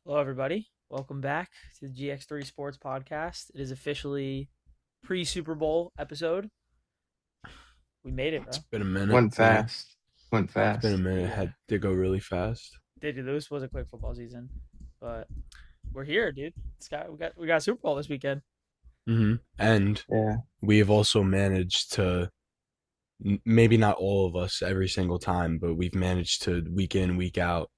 Hello, everybody. Welcome back to the GX3 Sports Podcast. It is officially pre-Super Bowl episode. We made it, It's bro. been a minute. Went Yeah, fast. Went it's been a fast. minute. It Yeah, did go really fast. this was a quick football season, but we're here, dude. We got Super Bowl this weekend. And Yeah. we have also managed to, maybe not all of us every single time, but we've managed to week in, week out,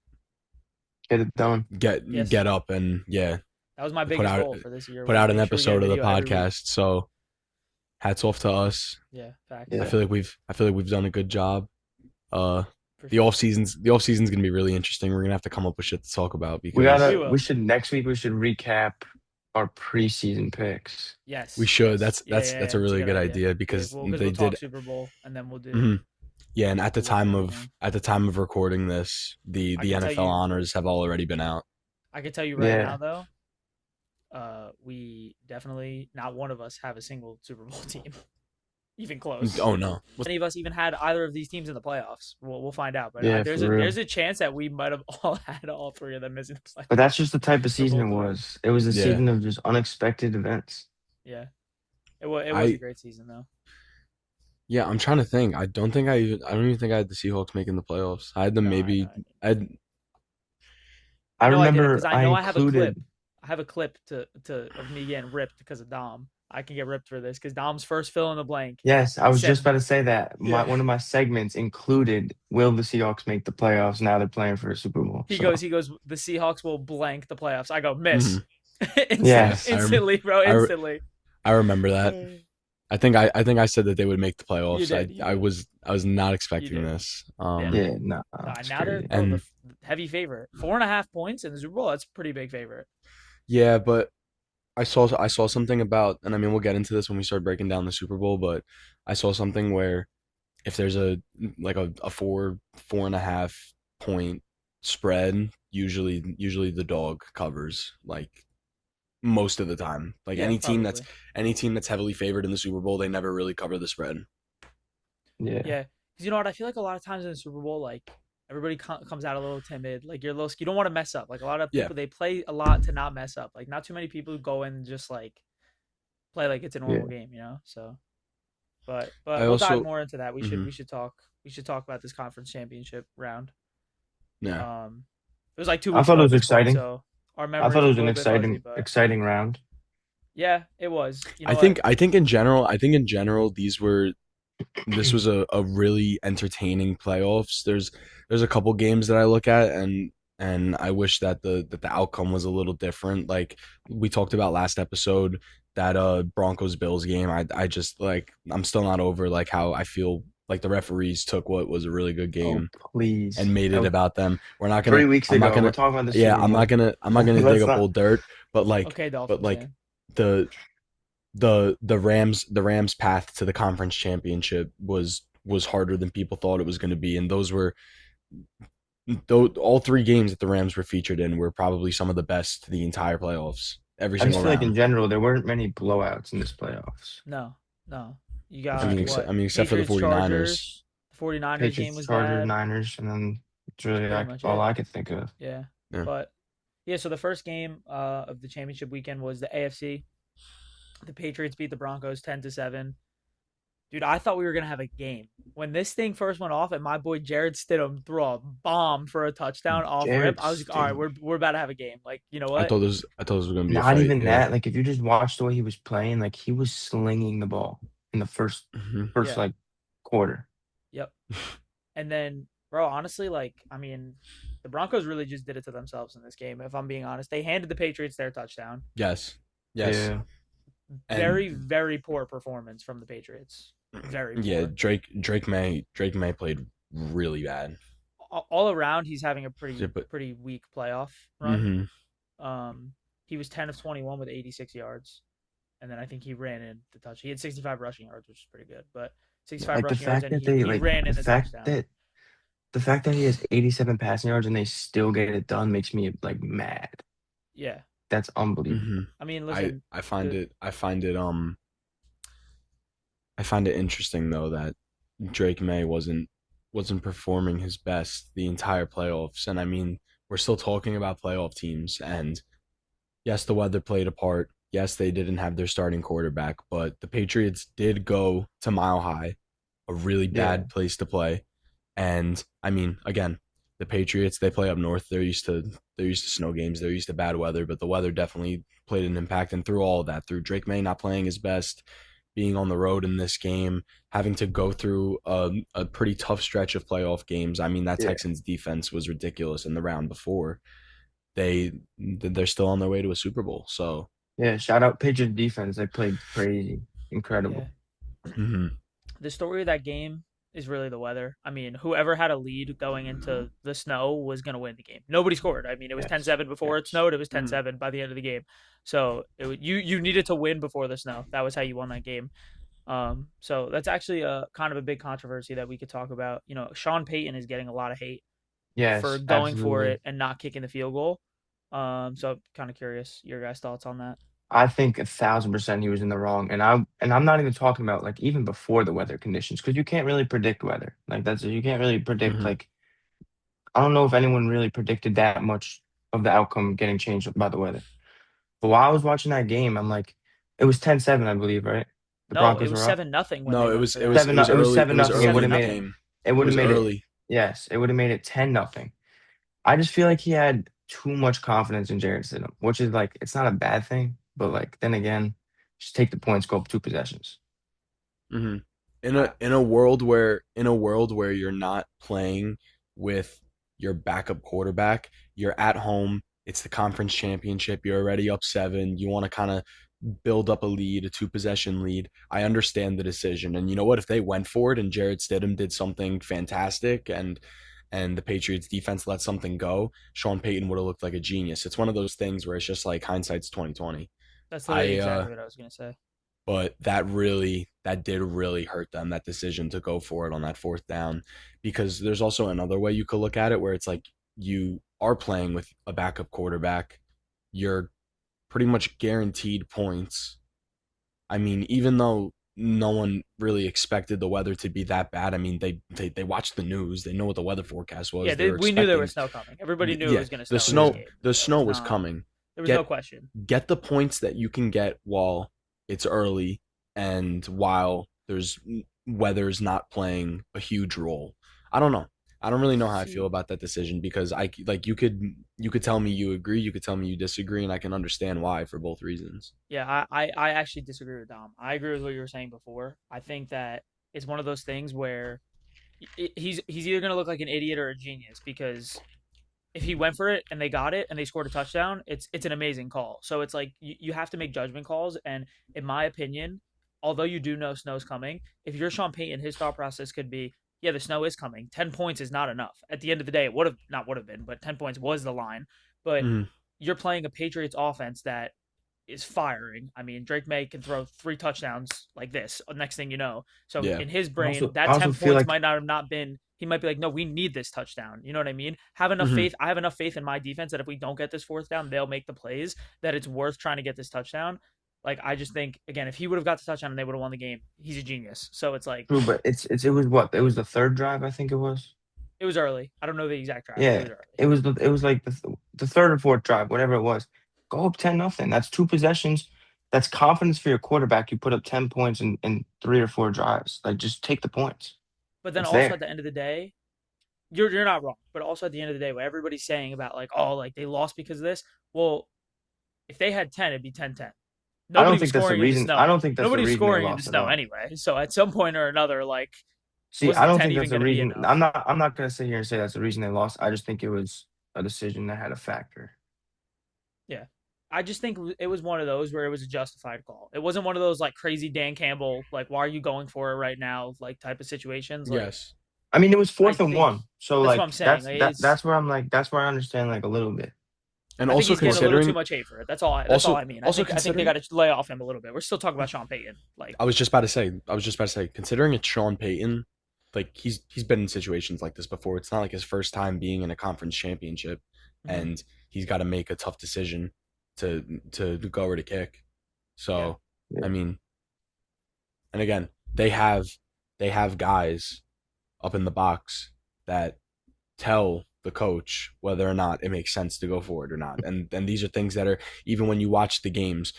Get it done. Yes, get up and that was my put biggest out goal for this year. put Was out an make sure we get a episode of the video every week. podcast. So hats off to us. Yeah, facts. Yeah. I feel like we've done a good job. For The sure. off season's gonna be really interesting. We're gonna have to come up with shit to talk about We because will. we should next week we should recap our preseason picks. Yes, we should. yes. That's a really good idea because We'll they talk did. Super Bowl and then we'll do. Mhm. Yeah, and at the We'll look time at of everything. recording this, the I can tell NFL you- honors have already been out. I can tell you right Yeah. now, though, we definitely not one of us have a single Super Bowl team, even close. Oh no. Any of us even had either of these teams in the playoffs. We'll find out. But Yeah, there's for real. a chance that we might have all had all three of them missing the playoffs. But that's just the type of season it both of them. was. It was a Yeah. season of just unexpected events. Yeah, it was I- a great season though. Yeah, I'm trying to think. I don't even think I had the Seahawks making the playoffs. I had them No, maybe. I didn't. I No, I didn't, remember 'cause I know I have a included. clip. I have a clip of me getting ripped because of Dom. I can get ripped for this because Dom's first fill in the blank. Yes, I was said- just about to say that. Yeah. One of my segments included, will the Seahawks make the playoffs? Now they're playing for a Super Bowl. He So, goes, the Seahawks will blank the playoffs. I go, miss. Yes. Instantly, bro, I re- instantly. I remember that. I think I said that they would make the playoffs. did, you I did. was not expecting did. this. yeah, no. Now they're And- the heavy favorite. 4.5 points in the Super Bowl. That's a pretty big favorite. Yeah, but I saw something about, and I mean we'll get into this when we start breaking down the Super Bowl, but I saw something where if there's a 4.5 point spread, usually the dog covers like most of the time. Like Yeah, any team probably. that's heavily favored in the Super Bowl, they never really cover the spread. Yeah. Yeah, because you know what? I feel like a lot of times in the Super Bowl, like everybody comes out a little timid. Like you're a little, you don't want to mess up. Like a lot of Yeah. people, they play a lot to not mess up. Like not too many people go in and just like play like it's a normal game, you know. So, but I we'll dive also- more into that. We Mhm. should talk about this conference championship round. Yeah. It was like 2 I weeks thought it ago was at this point, exciting. so our I memories thought it are was a an little bit fuzzy, exciting but exciting round. yeah, it was. You know I think in general this was a really entertaining playoffs. There's a couple games that I look at and I wish that the outcome was a little different. Like we talked about last episode, that Broncos Bills game. I just like, I'm still not over like how I feel like the referees took what was a really good game Oh, please. and made it Oh, about them. We're not gonna 3 weeks I'm ago, not gonna we're talking about the yeah, Super I'm Bowl. not gonna Let's dig up not- old dirt, but like okay, Dolphins. but like fan. the Rams path to the conference championship was harder than people thought it was going to be, and all three games that the Rams were featured in were probably some of the best the entire playoffs. Every I just single feel like in round. general there weren't many blowouts in this playoffs. No. You got I mean, except for the Patriots, 49ers. Chargers. The 49ers game Patriots, was Chargers, bad. Niners, and then it's really Pretty like much all it. I could think of. Yeah. Yeah. But yeah, so the first game of the championship weekend was the AFC. The Patriots beat the Broncos 10-7. Dude, I thought we were gonna have a game. When this thing first went off and my boy Jared Stidham threw a bomb for a touchdown off Jared rip, I was like, all right, Stidham. we're about to have a game. Like, you know I what? thought this was going to be a Not fight. even yeah. that. Like if you just watched the way he was playing, like he was slinging the ball in the first Mhm. Yeah. like quarter. Yep. And then, bro, honestly, like, I mean, the Broncos really just did it to themselves in this game, if I'm being honest. They handed the Patriots their touchdown. Yes. Yeah. And- Very, very poor performance from the Patriots. Very poor. Yeah, Drake May played really bad. All around, he's having a Yeah, but- pretty weak playoff run. Mhm. He was 10 of 21 with 86 yards, and then I think he ran in the touch. He had 65 rushing yards, which is pretty good, but 65 Like the rushing yards, fact and that they he like ran in the the fact touchdown. that he has 87 passing yards and they still get it done makes me like mad. Yeah, That's unbelievable. Mhm. I mean, listen, I find the- it interesting though that Drake May wasn't performing his best the entire playoffs, and I mean we're still talking about playoff teams. And yes, the weather played a part. Yes, they didn't have their starting quarterback, but the Patriots did go to Mile High, a really Yeah. bad place to play. And I mean, again, the Patriots, they play up north. They're used to snow games. They're used to bad weather, but the weather definitely played an impact. And through all of that, through Drake May not playing his best, being on the road in this game, having to go through a pretty tough stretch of playoff games. I mean, that Yeah. Texans defense was ridiculous in the round before. They're still on their way to a Super Bowl. So, Yeah. Shout out Patriots defense. They played crazy. Yeah. Incredible. mhm. The story of that game is really the weather. I mean, whoever had a lead going into the snow was going to win the game. Nobody scored. I mean, it was ten Yes. seven before it Yes. snowed. It was ten Mm. seven by the end of the game. So you needed to win before the snow. That was how you won that game. So that's actually a kind of a big controversy that we could talk about. You know, Sean Payton is getting a lot of hate for Yes. going for Absolutely. it and not kicking the field goal. So I'm kind of curious your guys' thoughts on that. I think 1,000% he was in the wrong, and I'm not even talking about like even before the weather conditions because you can't really predict weather. Like that's you can't really predict Mhm. like I don't know if anyone really predicted that much of the outcome getting changed by the weather. But while I was watching that game, I'm like, it was 10-7, I believe, right? The No, it Broncos was were up. 7-0 when No, they it went was for it that. was it 7 no, was it was early. It 7 was nothing. It would early have in the made it. Nothing. game. It It would have was made it. early. Yes, it would have made it 10-0. I just feel like he had too much confidence in Jared Stidham, which is like it's not a bad thing, but like then again, just take the points, go up 2 possessions. hmm In a I, in a world where you're not playing with your backup quarterback, you're at home. It's the conference championship. You're already up seven. You want to kind of build up a lead, a two possession lead. I understand the decision, and you know what? If they went for it and Jared Stidham did something fantastic, and the Patriots defense let something go, Sean Payton would have looked like a genius. It's one of those things where it's just like hindsight's 2020. That's literally I exactly what I was gonna say. but that did really hurt them, that decision to go for it on that fourth down, because there's also another way you could look at it where it's like you are playing with a backup quarterback, you're pretty much guaranteed points. I mean, even though no one really expected the weather to be that bad, I mean, they watched the news, they know what the weather forecast Yeah, was, they were we knew there was expecting. snow coming. Everybody knew it Yeah, was gonna the snow in this snow game. the That was snow was not. coming. There was no Get question. get the points that you can get while it's early and while there's weather's not playing a huge role. I don't know. I don't really know how I feel See, about that decision, because I like you could tell me you agree, you could tell me you disagree, and I can understand why for both reasons. yeah, I actually disagree with Dom. I agree with what you were saying before. I think that it's one of those things where he's either gonna look like an idiot or a genius because if he went for it and they got it and they scored a touchdown, it's an amazing call. So it's like you have to make judgment calls. And in my opinion, although you do know snow's coming, if you're Sean Payton, his thought process could be, yeah, the snow is coming. 10 points is not enough. At the end of the day, it would have been, but 10 points was the line. But Mm, you're playing a Patriots offense that is firing. I mean, Drake May can throw 3 touchdowns like this. Next thing you know, so yeah. in his I brain, also I that also 10 feel points like might not have not been. He might be like, no, we need this touchdown. You know what I mean? Have enough hmm faith. I have enough faith in my defense that if we don't get this fourth down, they'll make the plays. That it's worth trying to get this touchdown. Like I just think again, if he would have got the touchdown and they would have won the game, he's a genius. So it's like true, but it was what it was the third drive I think it was. it was early. I don't know the exact drive, but it Yeah, was early. it was like the third or fourth drive, whatever it was. Go up 10-0. That's 2 possessions. That's confidence for your quarterback. You put up 10 points in 3 or 4 drives. Like just take the points. But then It's also at there. the end of the day, you're not wrong. But also at the end of the day, what everybody's saying about like, oh, like they lost because of this. Well, if they had 10, it'd be 10-10. I don't Nobody was think that's the scoring in the reason. I snow. don't think that's the Nobody was reason they scoring in the lost at snow all. anyway. So at some point or another, like, See, was I the don't 10 think that's even the going to be reason. enough? I'm not gonna sit here and say that's the reason they lost. I just think it was a decision that had a factor. Yeah. I just think it was one of those where it was a justified call. It wasn't one of those like crazy Dan Campbell, like, why are you going for it right now? Like type of situations. Like, Yes. I mean, it was I fourth and think one, so that's what I'm like saying. Like, that's where I'm like that's where I understand like a little bit. And I think also he's getting a little too considering much hate for it. That's all also I mean. also I think they considering got to lay off him a little bit. We're still talking about Sean Payton. Like, I was just about to say, considering it's Sean Payton, like he's been in situations like this before. It's not like his first time being in a conference championship, mhm, and he's got to make a tough decision to go or to kick. yeah. So, I Yeah. mean, and again, they have guys up in the box that tell the coach whether or not it makes sense to go for it or not. And these are things that are, even when you watch the games,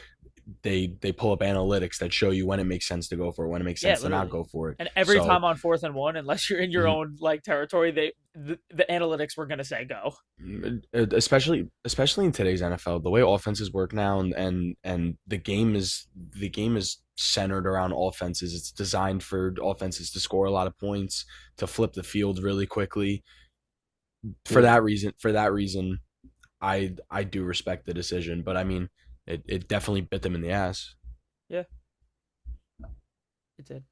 they pull up analytics that show you when it makes sense to go for it, when it makes Yeah, sense to not literally. go for it. And every So time on 4th and 1, unless you're in your mhm, own like territory, the analytics were gonna say go. especially in today's NFL, the way offenses work now, and the game is centered around offenses. It's designed for offenses to score a lot of points, to flip the field really quickly. Yeah. For that reason, I do respect the decision, but I mean, it definitely bit them in the ass. Yeah, it did.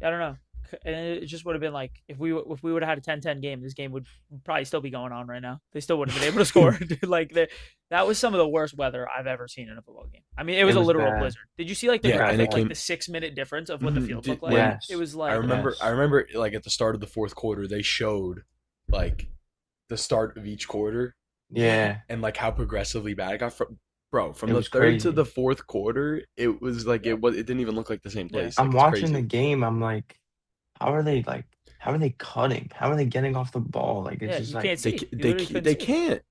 I don't know. And it just would have been like if we would have had a 10-10 game, this game would probably still be going on right now. They still wouldn't have been able to score. Dude, like that was some of the worst weather I've ever seen in a football game. I mean, it It was a was literal bad. blizzard. Did you see like the Yeah, Bad, and it graphic, bad. like came the 6-minute difference of what the mhm, field looked like? when It Yes. was like, I Yes. remember like at the start of the fourth quarter, they showed like the start of each quarter Yeah. and like how progressively bad it got from, bro, from It the was third to crazy. the fourth quarter. It was like yep, it didn't even look like the same yeah. place. I'm Like it's watching the crazy. game. I'm like, how are they like? How are they cutting? How are they getting off the ball? Like it's Yeah, just you like can't see. You literally couldn't They see. can't.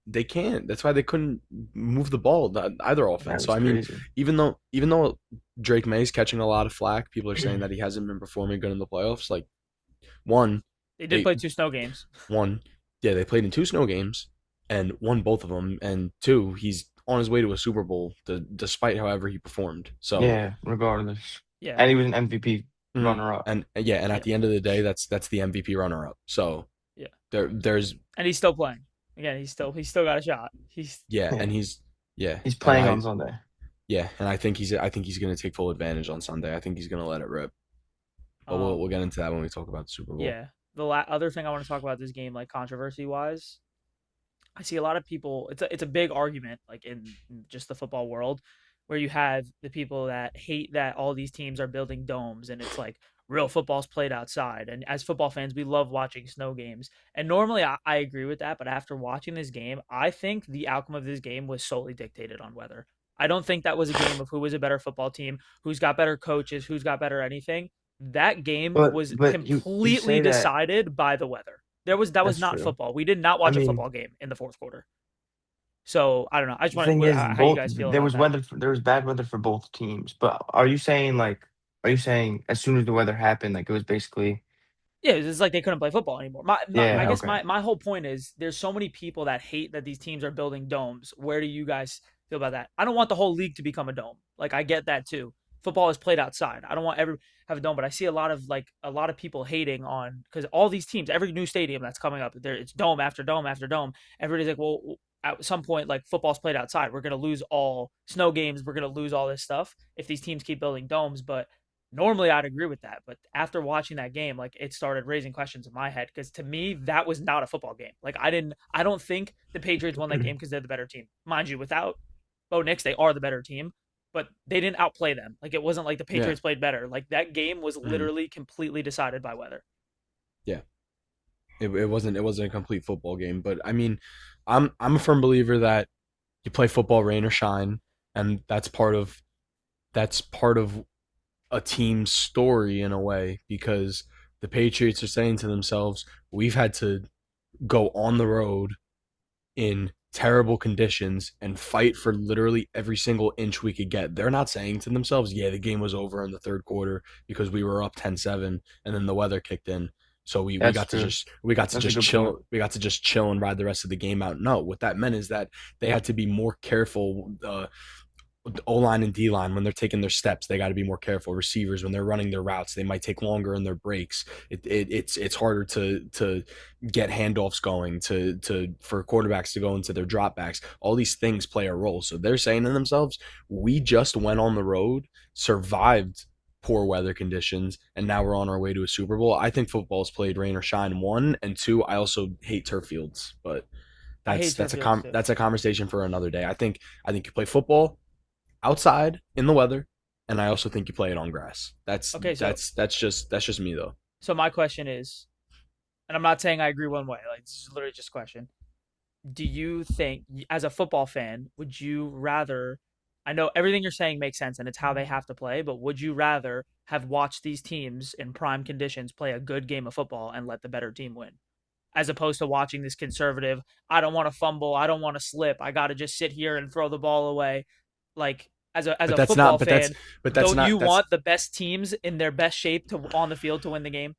That's why they couldn't move the ball, either that offense. So was I mean, crazy. even though Drake May's catching a lot of flack, people are saying that he hasn't been performing good in the playoffs. Like one, They did they play 2 snow games. one, yeah, they played in two snow games and won both of them, and two, he's on his way to a Super Bowl, despite however he performed. So, Yeah, regardless. Yeah, And he was an MVP mhm. runner up. And yeah, and at yeah, the end of the day, that's the MVP runner up. So yeah. there's And he's still playing. Again, he's still got a shot. He's yeah, Yeah. and he's yeah, He's and playing on Sunday. I think he's gonna take full advantage on Sunday. I think he's gonna let it rip. But we'll um get into that when we talk about the Super Bowl. yeah. The other thing I want to talk about this game, like controversy wise, I see a lot of people. It's a big argument, like in just the football world, where you have the people that hate that all these teams are building domes, and it's like real football's played outside. And as football fans, we love watching snow games. And normally, I agree with that, but after watching this game, I think the outcome of this game was solely dictated on weather. I don't think that was a game of who was a better football team, who's got better coaches, who's got better anything. That game was But you completely say that decided by the weather. That was that's not true. football. We did not I watch a mean, football game in the fourth quarter. So I don't know. I just the want thing is, how you both guys feel there about was that. there was bad weather for both teams. But are you saying as soon as the weather happened, like it was basically Yeah, it's like they couldn't play football anymore. I yeah, guess okay. my whole point is there's so many people that hate that these teams are building domes. Where do you guys feel about that? I don't want the whole league to become a dome. Like I get that too. Football is played outside. I don't want every have a dome, but I see a lot of people hating on because all these teams, every new stadium that's coming up, there it's dome after dome after dome. Everybody's like, well, at some point, like football's played outside. We're gonna lose all snow games. We're gonna lose all this stuff if these teams keep building domes. But normally I'd agree with that, but after watching that game, like it started raising questions in my head because to me that was not a football game. Like I don't think the Patriots won that game because they're the better team. Mind you, without Bo Nix, they are the better team, but they didn't outplay them. Like it wasn't like the Yeah. Patriots played better. Like that game was Mhm. literally completely decided by weather. Yeah. It wasn't a complete football game, but I mean, I'm a firm believer that you play football rain or shine, and that's part of a team's story in a way, because the Patriots are saying to themselves, we've had to go on the road in terrible conditions and fight for literally every single inch we could get. They're not saying to themselves, yeah, the game was over in the third quarter because we were up 10-7 and then the weather kicked in. So That's true. That's a good point. we got to just chill and ride the rest of the game out. No, what that meant is that they had to be more careful. O line and D line, when they're taking their steps, they got to be more careful. Receivers, when they're running their routes, they might take longer in their breaks. It's harder to get handoffs going, to for quarterbacks to go into their dropbacks. All these things play a role. So they're saying to themselves, we just went on the road, survived poor weather conditions, and now we're on our way to a Super Bowl. I think football's played rain or shine, one, and two, I also hate turf fields, but I hate turf fields too. that's a conversation for another day. I think you play football outside in the weather, and I also think you play it on grass. Okay, so That's just me though. my question is, and I'm not saying I agree one way. Like this is literally just a question. Do you think, as a football fan, would you rather? I know everything you're saying makes sense and it's how they have to play, but would you rather have watched these teams in prime conditions play a good game of football and let the better team win? as opposed to watching this conservative. I don't want to fumble. I don't want to slip. I got to just sit here and throw the ball away. Like as But a that's not. football fan, But that's don't you not. That's want the best teams in their best shape to on the field to win the game?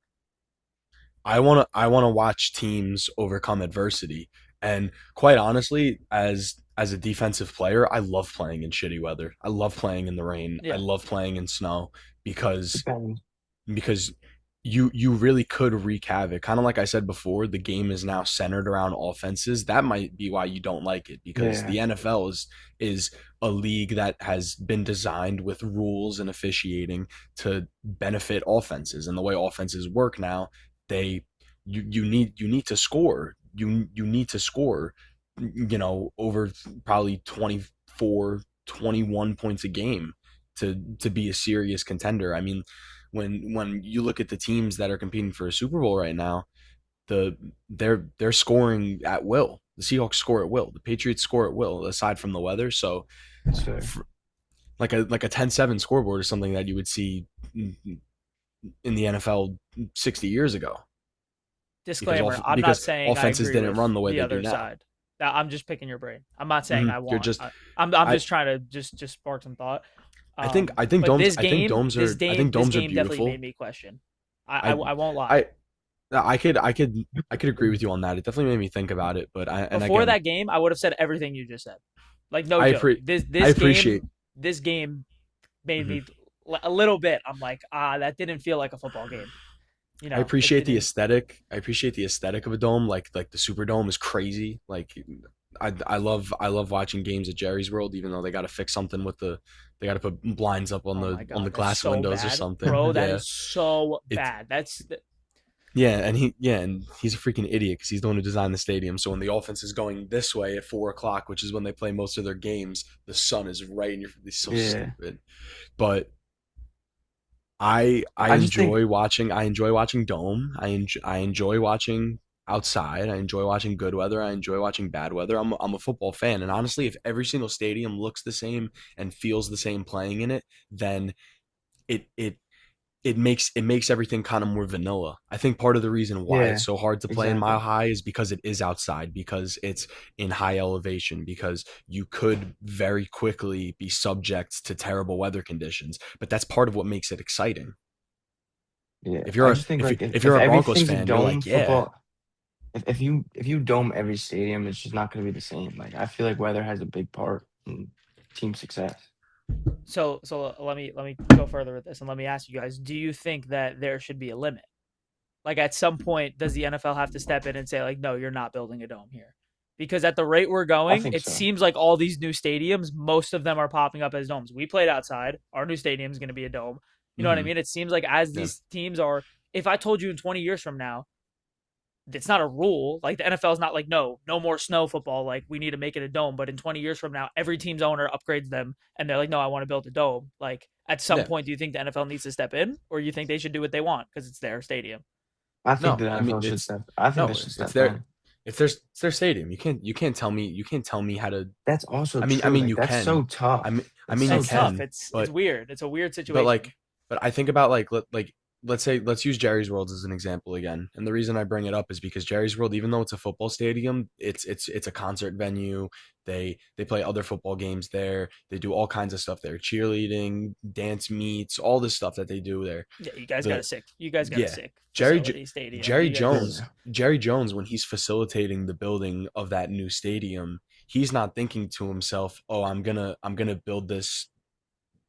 I wanna watch teams overcome adversity. And quite honestly, as a defensive player, I love playing in shitty weather. I love playing in the rain. I Yeah, love playing in snow because Depends. because you really could wreak havoc. Kind of like I said before, the game is now centered around offenses. That might be why you don't like it because Yeah. the NFL is a league that has been designed with rules and officiating to benefit offenses. And the way offenses work now, they you need to score. You need to score, over probably 24, 21 points a game to be a serious contender. I mean, when you look at the teams that are competing for a Super Bowl right now, they're scoring at will. The Seahawks score at will. The Patriots score at will, aside from the weather. So, That's fair. like a 10-7 scoreboard is something that you would see in the NFL 60 years ago disclaimer, I'm not because saying I offenses agree didn't with run the way the they do other now. side. I'm just picking your brain. I'm not saying Mhm. I You're want. just I'm I just trying to just spark some thought. I think But domes this I think game, domes are I think this domes are game definitely beautiful. made me question. I I won't lie. I I could agree with you on that. It definitely made me think about it, but and Before again, that game, I would have said everything you just said. Like no I joke. appre- This I this appreciate game this game made mhm. me a little bit. I'm like, that didn't feel like a football game. I It appreciate the didn't. aesthetic. I appreciate the aesthetic of a dome. Like the Superdome is crazy. Like I love watching games at Jerry's World, even though they got to fix something with they got to put blinds up on Oh the my on the god, that's glass so windows or bad, something. bro. That Yeah, is so it's bad. That's and he's a freaking idiot because he's the one who designed the stadium. So when the offense is going this way at 4 o'clock, which is when they play most of their games, the sun is right in your. It's so Yeah. stupid, but I I just think, enjoy watching. I enjoy watching dome. I enjoy watching outside. I enjoy watching good weather. I enjoy watching bad weather. I'm a football fan, and honestly, if every single stadium looks the same and feels the same playing in it, then it it it makes everything kind of more vanilla. I think part of the reason why yeah, it's so hard to play in Mile exactly. High is because it is outside, because it's in high elevation, because you could very quickly be subject to terrible weather conditions. But that's part of what makes it exciting. Yeah. If I you're a, just think if you, like if if you're a Broncos everything's a fan, you're dome like, yeah, football, if you dome every stadium, it's just not going to be the same. Like I feel like weather has a big part in team success. so. Let me go further with this, and let me ask you guys: do you think that there should be a limit? Like at some point, does the NFL have to step in and say like, no, you're not building a dome here? Because at the rate we're I going, think it so. seems like all these new stadiums, most of them are popping up as domes. We played outside. Our new stadium is going to be a dome. You know what I hmm mean? It seems like as yeah, these teams are, if I told you in 20 years from now, it's not a rule. Like the NFL is not like, no more snow football. Like we need to make it a dome. But in 20 years from now, every team's owner upgrades them and they're like, no, I want to build a dome. Like at some yeah. point, do you think the NFL needs to step in or you think they should do what they want because it's their stadium? I think No, the I mean NFL should it's step. I think they no, should it's step their in. it's their stadium. You can't tell me how to. That's also I true. mean Like you that's so can. tough. I It's mean you so It's tough. tough. can, It's but weird. It's a weird but situation. like but I think about like let's say let's use Jerry's World as an example again. And the reason I bring it up is because Jerry's World, even though it's a football stadium, it's a concert venue. They play other football games there. They do all kinds of stuff there. Cheerleading, dance meets, all this stuff that they do there. Yeah, you guys got a The sick. You guys got a Yeah. sick Jerry J- facility stadium. Jerry You guys. Jones Yeah. Jerry Jones when he's facilitating the building of that new stadium, he's not thinking to himself, "Oh, I'm going to build this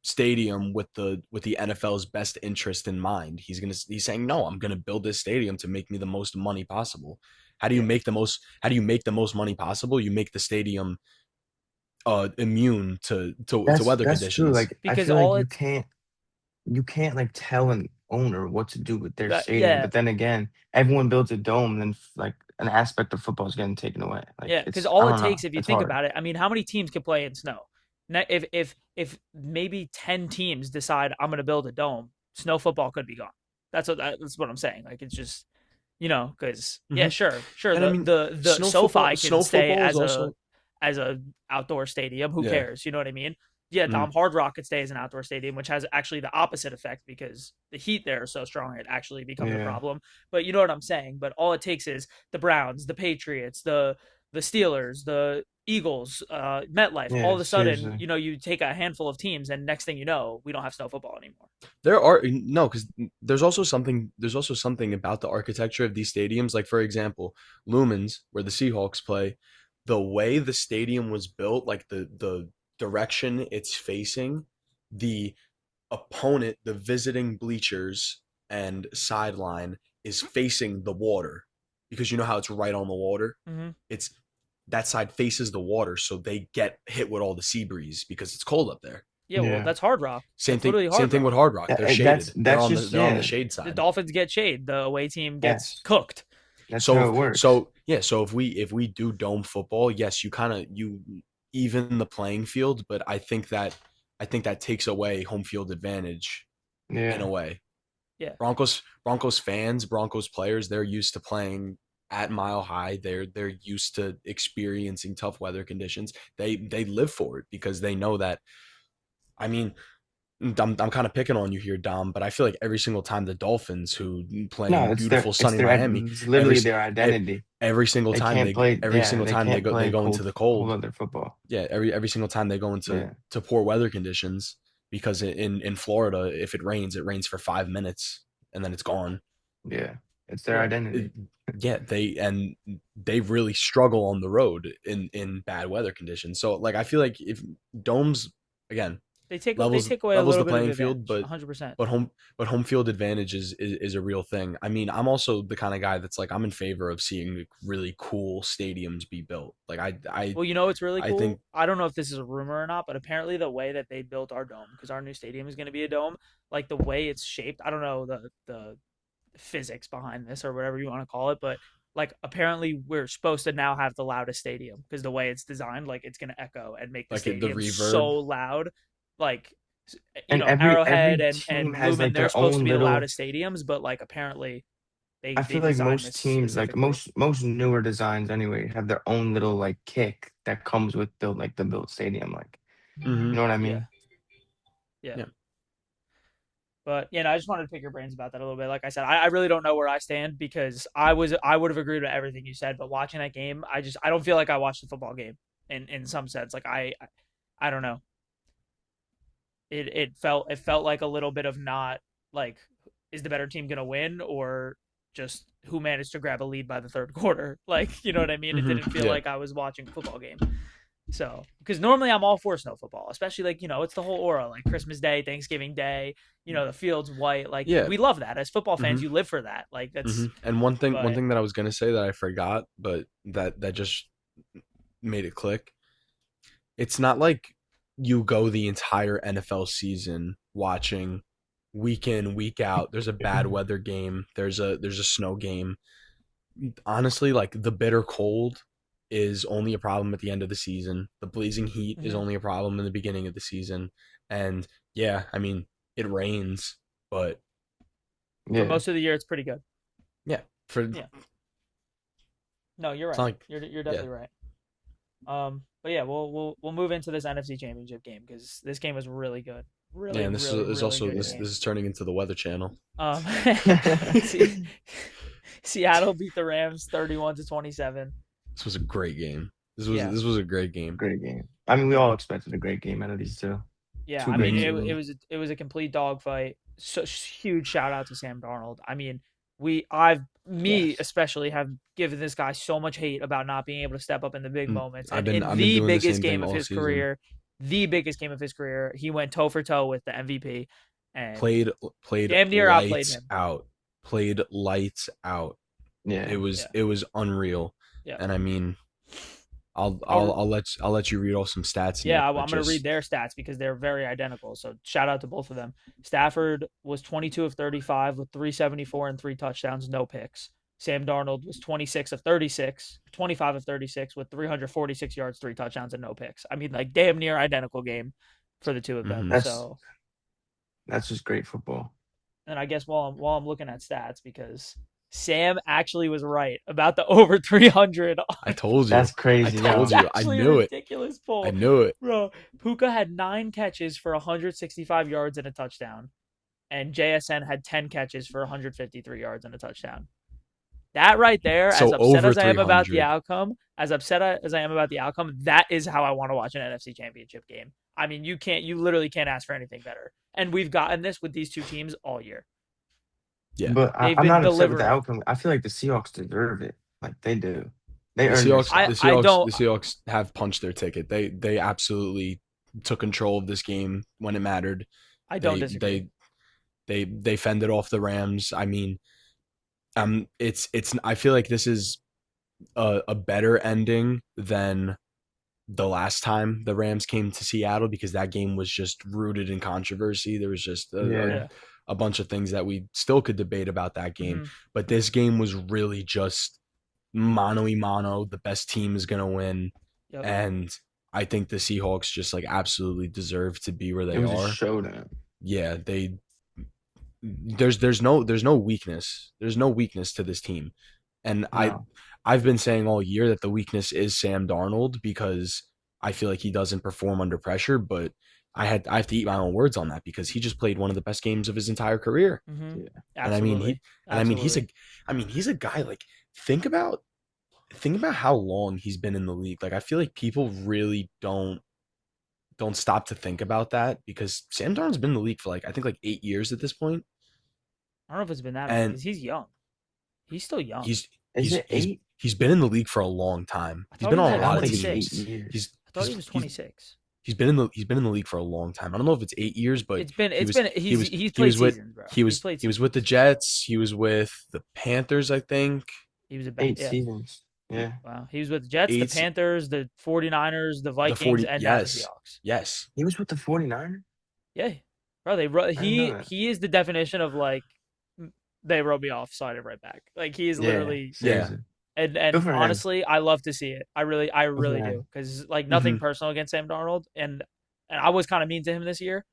stadium with the NFL's best interest in mind." He's saying, "No, I'm going to build this stadium to make me the most money possible." Yeah, How do you make the most money possible? You make the stadium immune to weather That's true. conditions. Like I because feel like all you it's can't like tell an owner what to do with their stadium. yeah But then again, everyone builds a dome, then like an aspect of football is getting taken away. Like Yeah, because it's I all it don't know. takes, if you It's think hard. about it, I mean, how many teams can play in snow? If maybe 10 teams decide I'm going to build a dome, snow football could be gone. That's what I'm saying. Like it's just because yeah, hmm sure, And I the mean, the the SoFi can snow stay football is as a also outdoor stadium. Who yeah. cares? You know what I mean? yeah, Mm, Dom, Hard Rock could stay as an outdoor stadium, which has actually the opposite effect because the heat there is so strong it actually becomes a Yeah. problem. But you know what I'm saying. But all it takes is the Browns, the Patriots, the Steelers, the Eagles, MetLife. All Yeah. of a sudden, Seriously. you take a handful of teams, and next thing you know, we don't have snow football anymore. there are no, because there's also something about the architecture of these stadiums. Like for example, Lumens, where the Seahawks play, the way the stadium was built, like the direction it's facing, the opponent, the visiting bleachers and sideline is facing the water because you know how it's right on the water. Mm-hmm. It's that side faces the water, so they get hit with all the sea breeze because it's cold up there. Yeah, well, Yeah. that's Hard Rock. Same That's thing. literally Same Hard thing with Rock. Hard Rock. They're That's shaded. They're that's on the just they're on the yeah. shade The side. Dolphins get shade. The away team gets Yes. cooked. That's So how if, it works. so yeah. So if we do dome football, yes, you even the playing field, but I think that takes away home field advantage in a Yeah. way. Yeah. Broncos fans, Broncos players, they're used to playing at Mile High. They're used to experiencing tough weather conditions. They live for it because they know that. I mean, I'm kind of picking on you here, Dom, but I feel like every single time the Dolphins, who play No, in beautiful it's sunny their Miami, it's every literally their e- identity. every single They time can't they play. every Yeah, single they time can't they play go into the cold cold. weather football. Yeah, every single time they go into Yeah. to poor weather conditions because in Florida, if it rains for 5 minutes and then it's gone. Yeah. It's their Yeah. It, identity. yeah, they really struggle on the road in bad weather conditions. So like I feel like if domes again They levels take away a levels little the bit of playing field, advantage. but 100%. but home but home field advantage is a real thing. I mean, I'm also the kind of guy that's like I'm in favor of seeing like, really cool stadiums be built. Like Well, you know what's really I think cool? I don't know if this is a rumor or not, but apparently the way that they built our dome, because our new stadium is going to be a dome, like the way it's shaped, I don't know the physics behind this or whatever you want to call it, but like apparently we're supposed to now have the loudest stadium because the way it's designed, like it's going to echo and make the like the stadium so reverb. loud. Like, And Arrowhead every and team has Lumen, like they're their supposed to own be the little. loudest stadiums, but like apparently I they feel like designed most this teams, like specifically. most newer designs anyway, have their own little like kick that comes with the built stadium. Like, you Hmm. know what I Yeah, mean? yeah. Yeah. But I just wanted to pick your brains about that a little bit. Like I said, I really don't know where I stand because I would have agreed with everything you said, but watching that game, I don't feel like I watched the football game in some sense. Like I don't know. It felt like a little bit of not like is the better team gonna win or just who managed to grab a lead by the third quarter. Like, you know what I mean? It Hmm. didn't feel Yeah. like I was watching a football game. So, because normally I'm all for snow football, especially like, it's the whole aura, like Christmas Day, Thanksgiving Day, the field's white. Like, Yeah. we love that. As football fans, Hmm. you live for that. Like, And one but thing that I was gonna say that I forgot, but that just made it click. It's not like you go the entire NFL season watching week in, week out. There's a bad weather game. There's a snow game. Honestly, like the bitter cold is only a problem at the end of the season. The blazing heat is mhm. only a problem in the beginning of the season. And yeah, I mean, it rains, but For Yeah. most of the year, it's pretty good. yeah, for Yeah. No, you're it's right. not like You're yeah. definitely right. But yeah, we'll move into this NFC Championship game because this game was really good. Yeah, Really, and this really, is really also good Yeah. this game. is turning into the Weather Channel. Um, Se- Seattle beat the Rams 31-27. This was a great game. Yeah, This was a great game. Great game. I mean, we yeah, all expected a great game out of these two. yeah. Two I Me mean, great too. it teams. was it was a complete dogfight. So huge shout out to Sam Darnold. I mean, I've me Yes. especially have given this guy so much hate about not being able to step up in the big Mm. moments, and in I've been the doing the biggest same game thing of all his season. career, he went toe for toe with the MVP and Played played damn near outplayed lights him. out. Played lights out. Yeah. Yeah, It was unreal. yeah. And I mean, I'll I'll let you read off some stats, Yeah, Nick, I'm but going to read just their stats because they're very identical. So shout out to both of them. Stafford was 22 of 35 with 374 and three touchdowns, no picks. Sam Darnold was 26 of 36, 25 of 36 with 346 yards, three touchdowns, and no picks. I mean, like damn near identical game for the two of them. mhm. That's So, that's just great football. and I guess while I'm looking at stats because Sam actually was right about the over 300. I told you. That's I crazy. told yo. you. I Actually a knew it. ridiculous I poll. knew it. Bro, Puka had 9 catches for 165 yards and a touchdown, and JSN had 10 catches for 153 yards and a touchdown. That right there, as So upset over as I am about the 300. outcome, that is how I want to watch an NFC Championship game. I mean, you literally can't ask for anything better. And we've gotten this with these two teams all year. Yeah. But They've I'm been not upset with the delivering. outcome. I feel like the Seahawks deserve it. Like they do. They The earned their Seahawks, I, the spot. I Seahawks, don't the Seahawks have punched their ticket. They absolutely took control of this game when it mattered. I don't They disagree. they fended off the Rams. I mean, it's. I feel like this is a better ending than the last time the Rams came to Seattle because that game was just rooted in controversy. There was just Yeah. Yeah. a bunch of things that we still could debate about that game. Mhm. But this game was really just mano y mano. The best team is going to win. Yep. And I think the Seahawks just like absolutely deserve to be where they It was are. a showdown. Yeah, there's no weakness. There's no weakness to this team. And No. I've been saying all year that the weakness is Sam Darnold because I feel like he doesn't perform under pressure, but I have to eat my own words on that because he just played one of the best games of his entire career. Mm-hmm. Yeah. And I mean he's a guy like think about how long he's been in the league. Like I feel like people really don't stop to think about that because Sam Darnold's been in the league for like I think like 8 years at this point. I don't know if it's been that long And because he's young. He's still young. he's Is it 8? he's been in the league for a long time. I He's thought been he was on a like lot of I don't think it's teams. 8 years. He's I thought he was 26. he's been in the league for a long time. I don't know if it's 8 years, but It's been he he's he played was with seasons, bro. he was played he was seasons. with the Jets. He was with the Panthers, I think. He was a 8 yeah. seasons. Yeah. Wow. He was with the Jets, the Eight se- Panthers, the 49ers, the The Vikings, 40 and now the yes. Seahawks. Yes. He was with the 49ers? Yeah. Bro, didn't know that. he is the definition of like they wrote me off, slide it right back. Like he is Yeah. literally Seriously. and Good for him. honestly, I love to see it. I really for him. do because like nothing Mhm. personal against Sam Darnold, and I was kind of mean to him this year,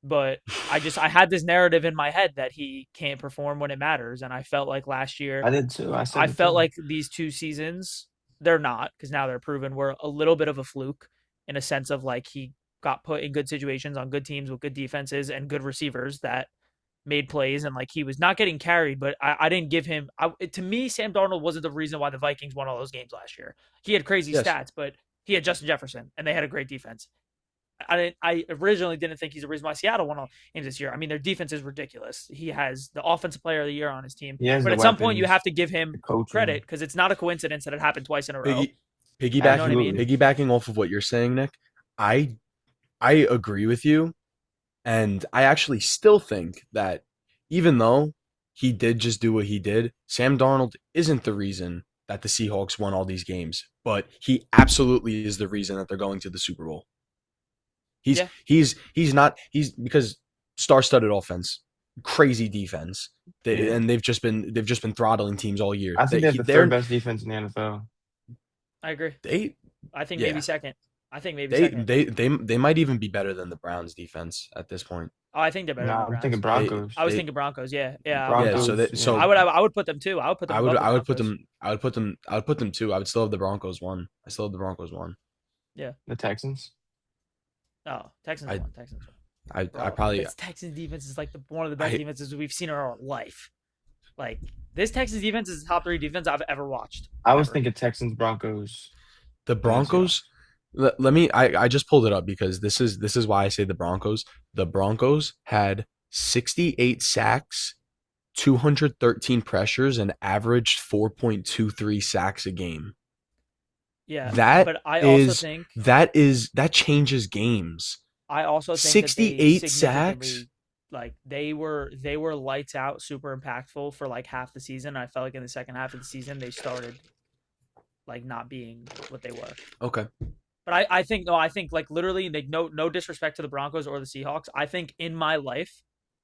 but I had this narrative in my head that he can't perform when it matters, and I felt like last year I did too. I I said it felt too. like these 2 seasons they're not because now they're proven were a little bit of a fluke in a sense of like he got put in good situations on good teams with good defenses and good receivers that made plays and like he was not getting carried, but I didn't give him. To me, Sam Darnold wasn't the reason why the Vikings won all those games last year. He had crazy Yes. stats, but he had Justin Jefferson and they had a great defense. I originally didn't think he's the reason why Seattle won all games this year. I mean, their defense is ridiculous. He has the offensive player of the year on his team, He has but the at some point you weapons, have to give him the coaching. credit because it's not a coincidence that it happened twice in a row. Piggybacking You know what I mean? piggybacking off of what you're saying, Nick, I agree with you, and I actually still think that even though he did just do what he did, Sam Darnold isn't the reason that the Seahawks won all these games, but he absolutely is the reason that they're going to the Super Bowl. Yeah. He's because star-studded offense, crazy defense, Yeah. and they've just been throttling teams all year. I think they have the they're- third best defense in the NFL. I agree. they I think Yeah. maybe second. I think maybe they, second. they might even be better than the Browns defense at this point. Oh, I think they're better. No, than the I'm Browns. thinking Broncos. I was they- thinking Broncos. Yeah, yeah. Broncos. So I would put them too. I would put them. I above the would put Broncos. them too. I would still have the Broncos one. I still have the Broncos one. The Texans. Oh, Texans I- won. Texans won. I Bro, probably this Texans defense is like one of the best I- defenses we've seen in our life. Like this Texans defense is the top 3 defense I've ever watched. I was Ever. thinking Texans, Broncos. the Broncos. Let me. I just pulled it up because this is why I say the Broncos. The Broncos had 68 sacks, 213 pressures, and averaged 4.23 sacks a game. Yeah, That but I also is- think that changes games. I also think 68 that they sacks? significantly, like they were lights out, super impactful for like half the season. I felt like in the second half of the season they started like not being what they were. Okay. But I think like literally like no disrespect to the Broncos or the Seahawks. I think in my life,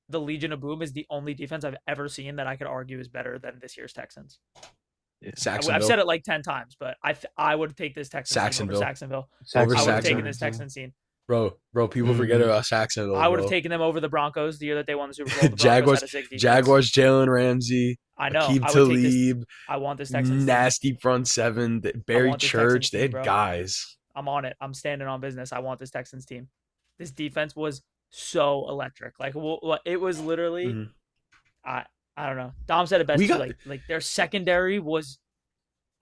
the Legion of Boom is the only defense I've ever seen that I could argue is better than this year's Texans. Saxonville. I've said it like 10 times, but I would take this Texans team over Saxonville. Saxonville. Over I would have Saxonville. taken this Texans team. Bro, people forget Mm. about Saxonville, I would have bro. taken them over the Broncos the year that they won the Super Bowl. The Broncos Jaguars, had a sick defense. Jaguars, Jalen Ramsey, I know. Akib I would take this. Talib, I want this Texans team. nasty front seven, I Barry want this Texans Church. They team, had bro. guys. I'm on it. I'm standing on business. I want this Texans team. This defense was so electric. Like it was literally. Mhm. I I don't know. Dom said it best We too. got Like their secondary was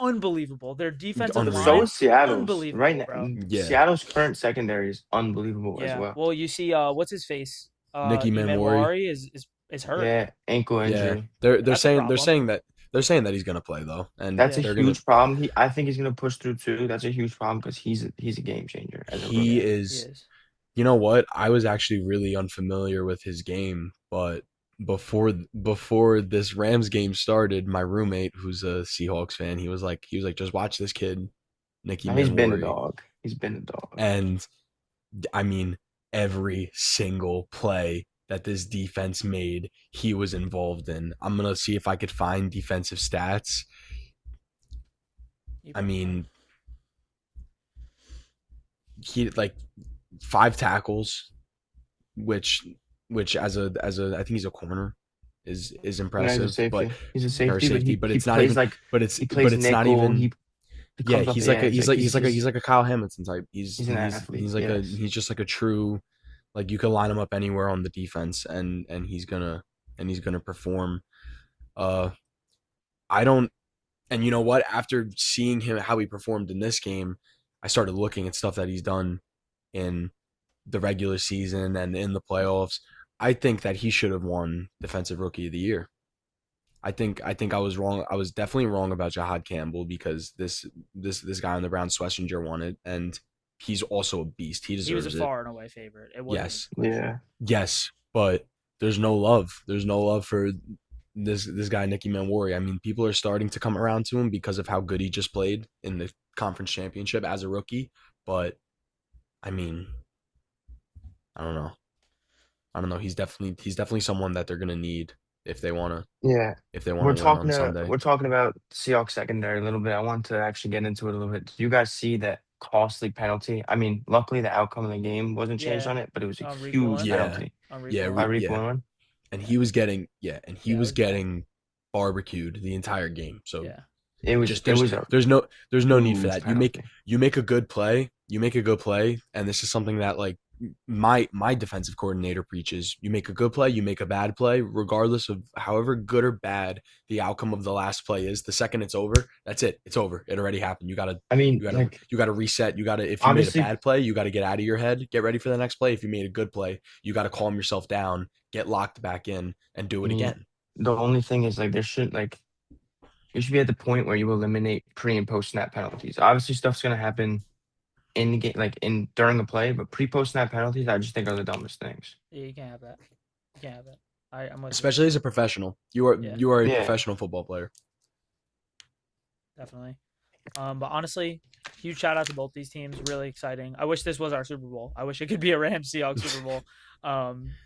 unbelievable. Their defensive So unreal. line, is Seattle's. Right unbelievable, now, bro. Yeah, Seattle's current secondary is unbelievable as Yeah. well. Well, you see, what's his face? Nicky Manwari. Imanwari is hurt. Yeah, ankle Yeah, injury. they're That's a saying they're problem. saying that they're saying that he's gonna play though, and That's a Yeah. they're gonna. huge problem. I think he's gonna push through too. That's a huge problem because he's a game changer as a He Yeah. rookie. He is. is. You know what? I was actually really unfamiliar with his game, but before this Rams game started, my roommate, who's a Seahawks fan, he was like, just watch this kid, Nicky Now, he's been a Manwari, dog. He's been a dog. and I mean every single play that this defense made, he was involved in. I'm gonna see if I could find defensive stats. You I probably mean, he like 5 tackles, which as a I think he's a corner is Yeah, he's a impressive, but safety. He's a or safety, but safety, but he it's not plays even like but he plays it's not nickel. even He yeah, comes off he's the like a edge. he's like a Kyle Hamilton type. He's an athlete. He's like a Yes. he's just like a true, like you could line him up anywhere on the defense and he's gonna perform. Uh I don't and you know what? After seeing him how he performed in this game, I started looking at stuff that he's done in the regular season and in the playoffs. I think that he should have won Defensive Rookie of the Year. I think I was wrong. I was definitely wrong about Jahad Campbell because this guy on the Browns, Schlesinger, won it, and he's also a beast. He he was a deserves it. far and away favorite. It wasn't Yes, even a question. Yeah. yes, but there's no love. There's no love for this guy Nicky Manwari. I mean, people are starting to come around to him because of how good he just played in the conference championship as a rookie. But I mean, I don't know. I don't know. He's definitely someone that they're gonna need if they wanna Yeah. if they wanna win on Sunday. We're talking about Seahawks secondary a little bit. I want to actually get into it a little bit. Do you guys see that costly penalty? I mean, luckily the outcome of the game wasn't changed Yeah. on it, but it was a On Rick huge Woolen. Yeah, penalty On Rick yeah, Woolen. by Rick yeah. Woolen. And Yeah. he was getting he Yeah, it was was bad. getting barbecued the entire game. So Yeah. It was just it was a there's no need for huge that. penalty. You make a good play, and this is something that like my defensive coordinator preaches. You make a good play, you make a bad play, regardless of however good or bad the outcome of the last play is. The second it's over, that's it. It's over. It already happened. I mean, You gotta reset. You gotta if you made a obviously, bad play, you gotta get out of your head, get ready for the next play. If you made a good play, you gotta calm yourself down, get locked back in, and do I it mean, again. the only thing is like there should like you should be at the point where you eliminate pre and post snap penalties. Obviously, stuff's gonna happen in the game, like in during the play, but pre post snap penalties, I just think are the dumbest things. Yeah, you can't have that. You can't have that. I'm with you. Especially as a professional. Yeah. You are a Yeah. professional football player. Definitely. But honestly, huge shout out to both these teams. Really exciting. I wish this was our Super Bowl. I wish it could be a Rams Seahawks Super Bowl.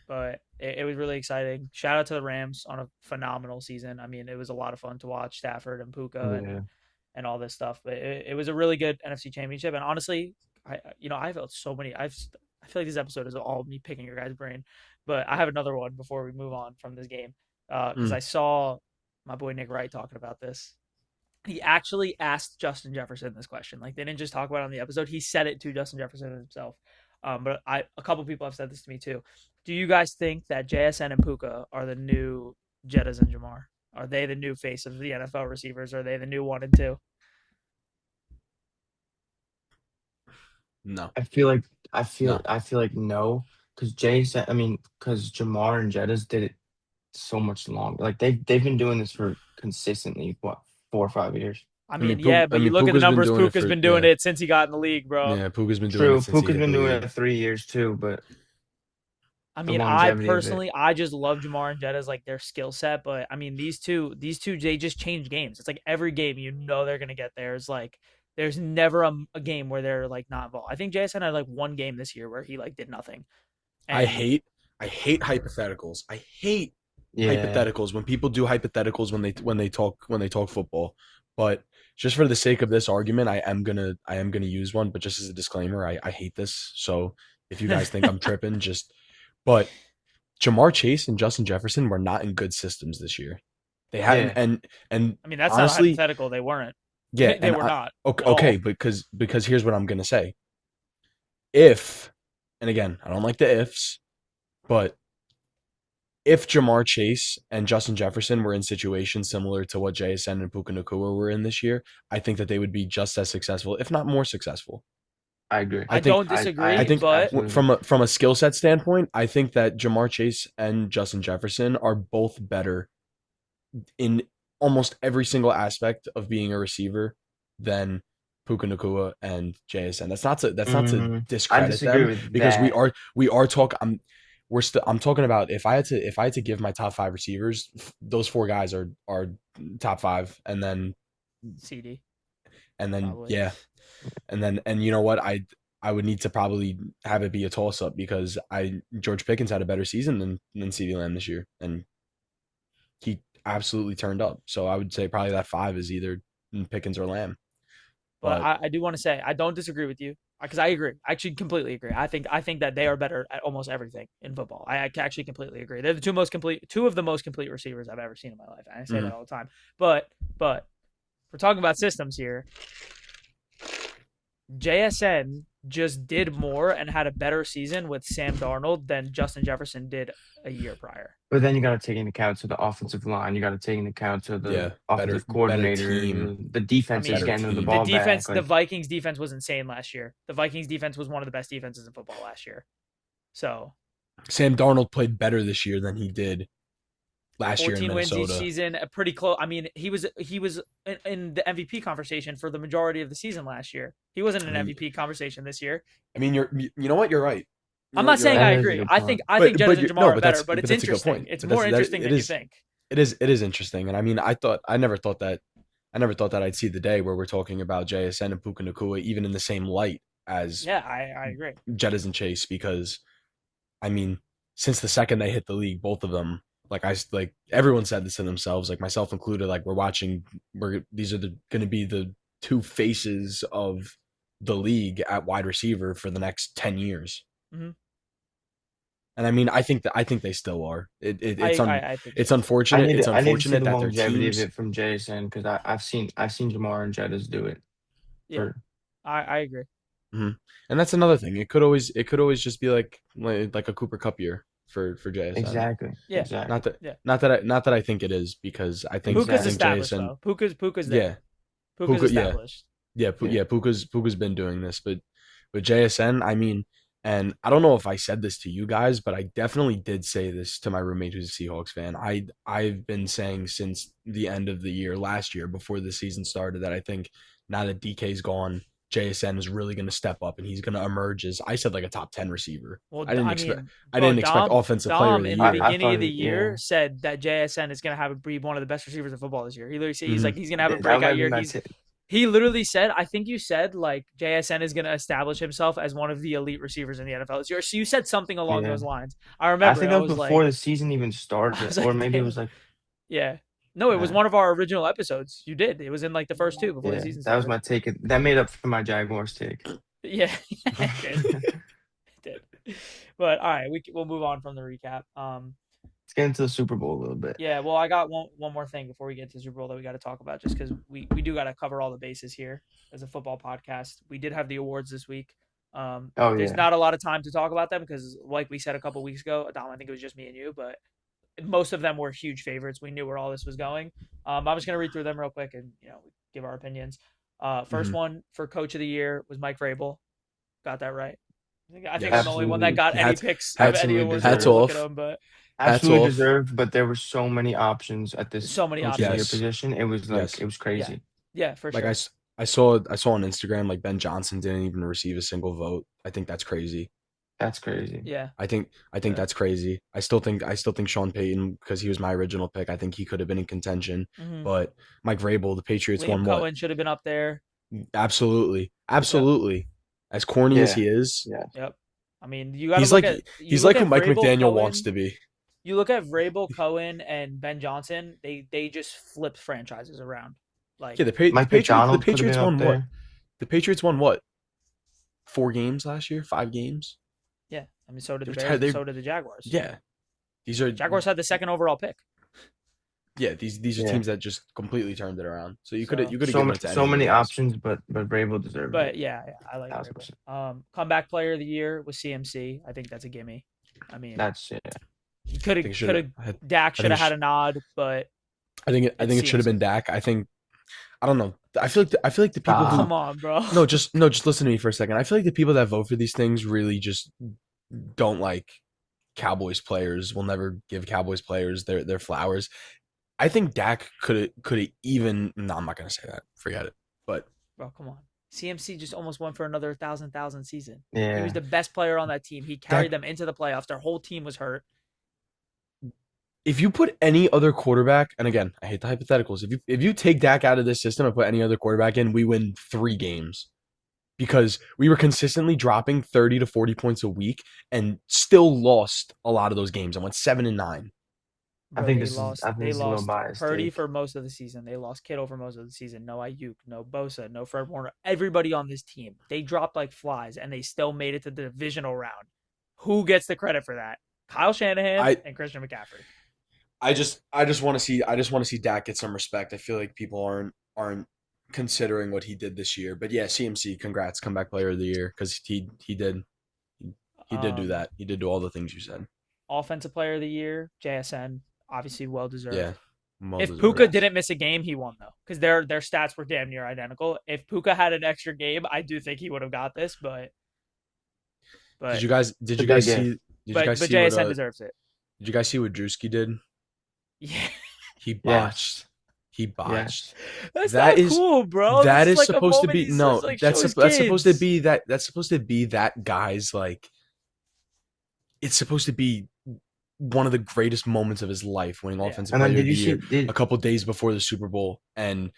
But it was really exciting. Shout out to the Rams on a phenomenal season. I mean, it was a lot of fun to watch Stafford and Puka Yeah. and all this stuff. But it was a really good NFC Championship. And honestly, I felt so many. I feel like this episode is all me picking your guys' brain. But I have another one before we move on from this game because I saw my boy Nick Wright talking about this. He actually asked Justin Jefferson this question. Like they didn't just talk about it on the episode. He said it to Justin Jefferson himself. But a couple people have said this to me too. Do you guys think that JSN and Puka are the new Jettas and Jamar? Are they the new face of the NFL receivers? Are they the new 1 and 2? No. I feel like No. no, because Jason. I mean, because Jamar and Jettas did it so much longer. Like they've been doing this for consistently 4 or 5 years. I mean, mean, yeah, but you look at the Puka's been numbers. doing it Puka's for- been doing yeah. it since he got in the league, bro. Yeah, Puka's been doing True, it since Puka's he been hit the doing league. it 3 years too, but I the mean, I longevity of it. personally, I just love Jamar and Jetta's like their skill set, but I mean, these two, they just change games. It's like every game, they're gonna get there. It's like there's never a game where they're like not involved. I think JSN had like one game this year where he like did nothing. I hate hypotheticals. I hate yeah, hypotheticals when people do hypotheticals when they talk football. But just for the sake of this argument, I am gonna use one. But just as a disclaimer, I hate this. So If you guys think I'm tripping, but Jamar Chase and Justin Jefferson were not in good systems this year. They hadn't, Yeah, and I mean, that's not a honestly, hypothetical. They weren't. yeah, They were not okay, at all. because here's what I'm gonna say. If, and again, I don't like the ifs, but if Jamar Chase and Justin Jefferson were in situations similar to what JSN and Puka Nacua were in this year, I think that they would be just as successful, if not more successful. I agree. I I think don't I disagree, think but Absolutely. from a skill set standpoint, I think that Jamar Chase and Justin Jefferson are both better in almost every single aspect of being a receiver than Puka Nacua and JSN. That's not to I discredit disagree them with because that. we are talking. I'm talking about if I had to give my top five receivers, those four guys are top five, CD and then probably. yeah, and you know what, I would need to probably have it be a toss up because I George Pickens had a better season than CeeDee Lamb this year, and he absolutely turned up. So I would say probably that five is either Pickens or Lamb. But But I do want to say I don't disagree with you because I agree. I actually completely agree. I think that they are better at almost everything in football. I actually completely agree. They're the two of the most complete receivers I've ever seen in my life. I say that mm, all the time. But we're talking about systems here. JSN just did more and had a better season with Sam Darnold than Justin Jefferson did a year prior. But then you got to take into account to the offensive line. You got to take into account to yeah, the better offensive coordinator. team, The I defense is better mean, getting the team. the ball back. defense, the Like Vikings defense was insane last year. The Vikings defense was one of the best defenses in football last year. So Sam Darnold played better this year than he did last year in 14 wins each Minnesota. season, pretty close. I mean, he was in the MVP conversation for the majority of the season last year. He wasn't in I an mean, MVP conversation this year. you know what, you're right. I'm not saying Right. I that is a agree. good I think point. I think Jettas and Jamar No, are better, but but it's that's a good interesting. point. It's But more that interesting than you think. it is interesting. And I mean, I never thought that I'd see the day where we're talking about JSN and Puka Nacua even in the same light as Yeah, I agree. Jettas and Chase because I mean, since the second they hit the league, both of them, like everyone said this to themselves, like myself included, like these are going to be the two faces of the league at wide receiver for the next 10 years. Mm-hmm. And I mean, I think they still are. I think so It's too. unfortunate. It's I need to see unfortunate the that their longevity of teams. it from JSN because I've seen Jamar and Jettas do it Yeah, for I agree. Mhm. And that's another thing. It could always just be like a Cooper Cup year for JSN. exactly Yeah, exactly yeah. Not that I think it is because I Puka's think exactly. established JSN, though. Puka's there. yeah, Puka's Puka, yeah, established. Yeah. Puka's been doing this, but JSN, I mean, and I don't know if I said this to you guys, but I definitely did say this to my roommate who's a Seahawks fan. I've been saying since the end of the year last year before the season started that I think now that DK's gone, JSN is really going to step up and he's going to emerge as I said like a top 10 receiver. Well, I didn't I expect mean, I bro, didn't expect Dom offensive player of Dom the in the year. I beginning thought of the yeah year said that JSN is gonna be one of the best receivers in football this year. He literally said he's hmm like he's gonna have a that breakout might be year. my t- He literally said, I think you said like JSN is gonna establish himself as one of the elite receivers in the NFL this year. So you said something along yeah. those lines. I I remember. think I that was was before like, the season even I started, was or like, maybe it was damn, like yeah. No, it was uh, one of our original episodes. You did. It was in like the first two before the yeah. season That was started. my take. That made up for my Jaguars take. Yeah, it did. It did. But all right, we'll move on from the recap. Let's get into the Super Bowl a little bit. Yeah, well, I got one more thing before we get to Super Bowl that we got to talk about, just because we do got to cover all the bases here as a football podcast. We did have the awards this week. Oh There's yeah, not a lot of time to talk about them because, like we said a couple weeks ago, Dom, I think it was just me and you, but most of them were huge favorites. We knew where all this was going. I'm just gonna read through them real quick and give our opinions. First hmm one for Coach of the Year was Mike Vrabel. Got that right. I think I'm Yes. the only one that absolutely, got any Hats picks of hats any absolutely awards. I hats didn't deserved. look at off. them, but Hats Absolutely off. deserved, but there were so many options at this so many Coach of the Year options. Yes. position. It was like Yes. it was Yeah, crazy. yeah, for Like sure. I saw on Instagram like Ben Johnson didn't even receive a single vote. I think that's crazy. That's crazy. Yeah, I think yeah. that's crazy. I still think Sean Payton because he was my original pick. I think he could have been in contention. Mm-hmm. But Mike Vrabel, the Patriots Liam won what? Cohen should have been up there. Absolutely, Yep, absolutely. As corny as Yeah, he is, yeah. yep. I mean, you got to look at he's like who Mike Vrabel, McDaniel wants Cohen. to be. You look at Vrabel, Cohen, and Ben Johnson. They just flipped franchises around. Like Yeah, Mike The McDonald could have been Patriots up won what? there. The Patriots won what? 4 games last year? 5 games? Yeah, I mean, so did the They're Bears tired. and They so did the Jaguars. yeah. These are Jaguars had the second overall pick. these are Yeah. teams that just completely turned it around. So you So, could have given it to So anybody many else. options, but Vrabel deserved but it. yeah, I like Thousand Vrabel. percent. Comeback player of the year was CMC. I think that's a gimme. I mean, That's he I think it should could have. have I Dak I should think have it had sh- a nod, but I it's think it should have been CMC. Dak. I don't know. I feel like the people who Come on, bro. just listen to me for a second. I feel like the people that vote for these things really just don't like Cowboys players. Will never give Cowboys players their flowers. I think Dak could have even. No, I'm not gonna say that. Forget it. But Bro, come on. CMC just almost went for another 1,000 season. He was yeah. the best player on that team. He carried Dak, them into the playoffs. Their whole team was hurt. if you put any other quarterback, and again, I hate the hypotheticals. If you take Dak out of this system and put any other quarterback in, we win 3 games because we were consistently dropping 30 to 40 points a week and still lost a lot of those games. I went 7-9. I Bro, think they this is lost. I think They this is a little lost biased Purdy take. for most of the season. They lost Kittle for most of the season. No Ayuk, no Bosa, no Fred Warner. Everybody on this team, they dropped like flies, and they still made it to the divisional round. Who gets the credit for that? Kyle Shanahan I and Christian McCaffrey. I just want to see Dak get some respect. I feel like people aren't considering what he did this year. But yeah, CMC, congrats, comeback player of the year because he did do Um, that. He did do all the things you said. Offensive Player of the Year, JSN, obviously well deserved. Yeah, well If deserved. Puka didn't miss a game, he won though, because their stats were damn near identical. If Puka had an extra game, I do think he would have got this, but Did but you guys It's a big gift. see what JSN deserves it. did you guys see what Drewski did? Yeah, He Yeah. botched. He botched. that's That not is- cool, bro. That This is like a supposed to moment be he's no. supposed to, like, show his That's supposed to kids. be that guy's like. It's supposed to be one of the greatest moments of his life, winning Yeah. offensive And then player of did the you year see? a couple days before the Super Bowl, and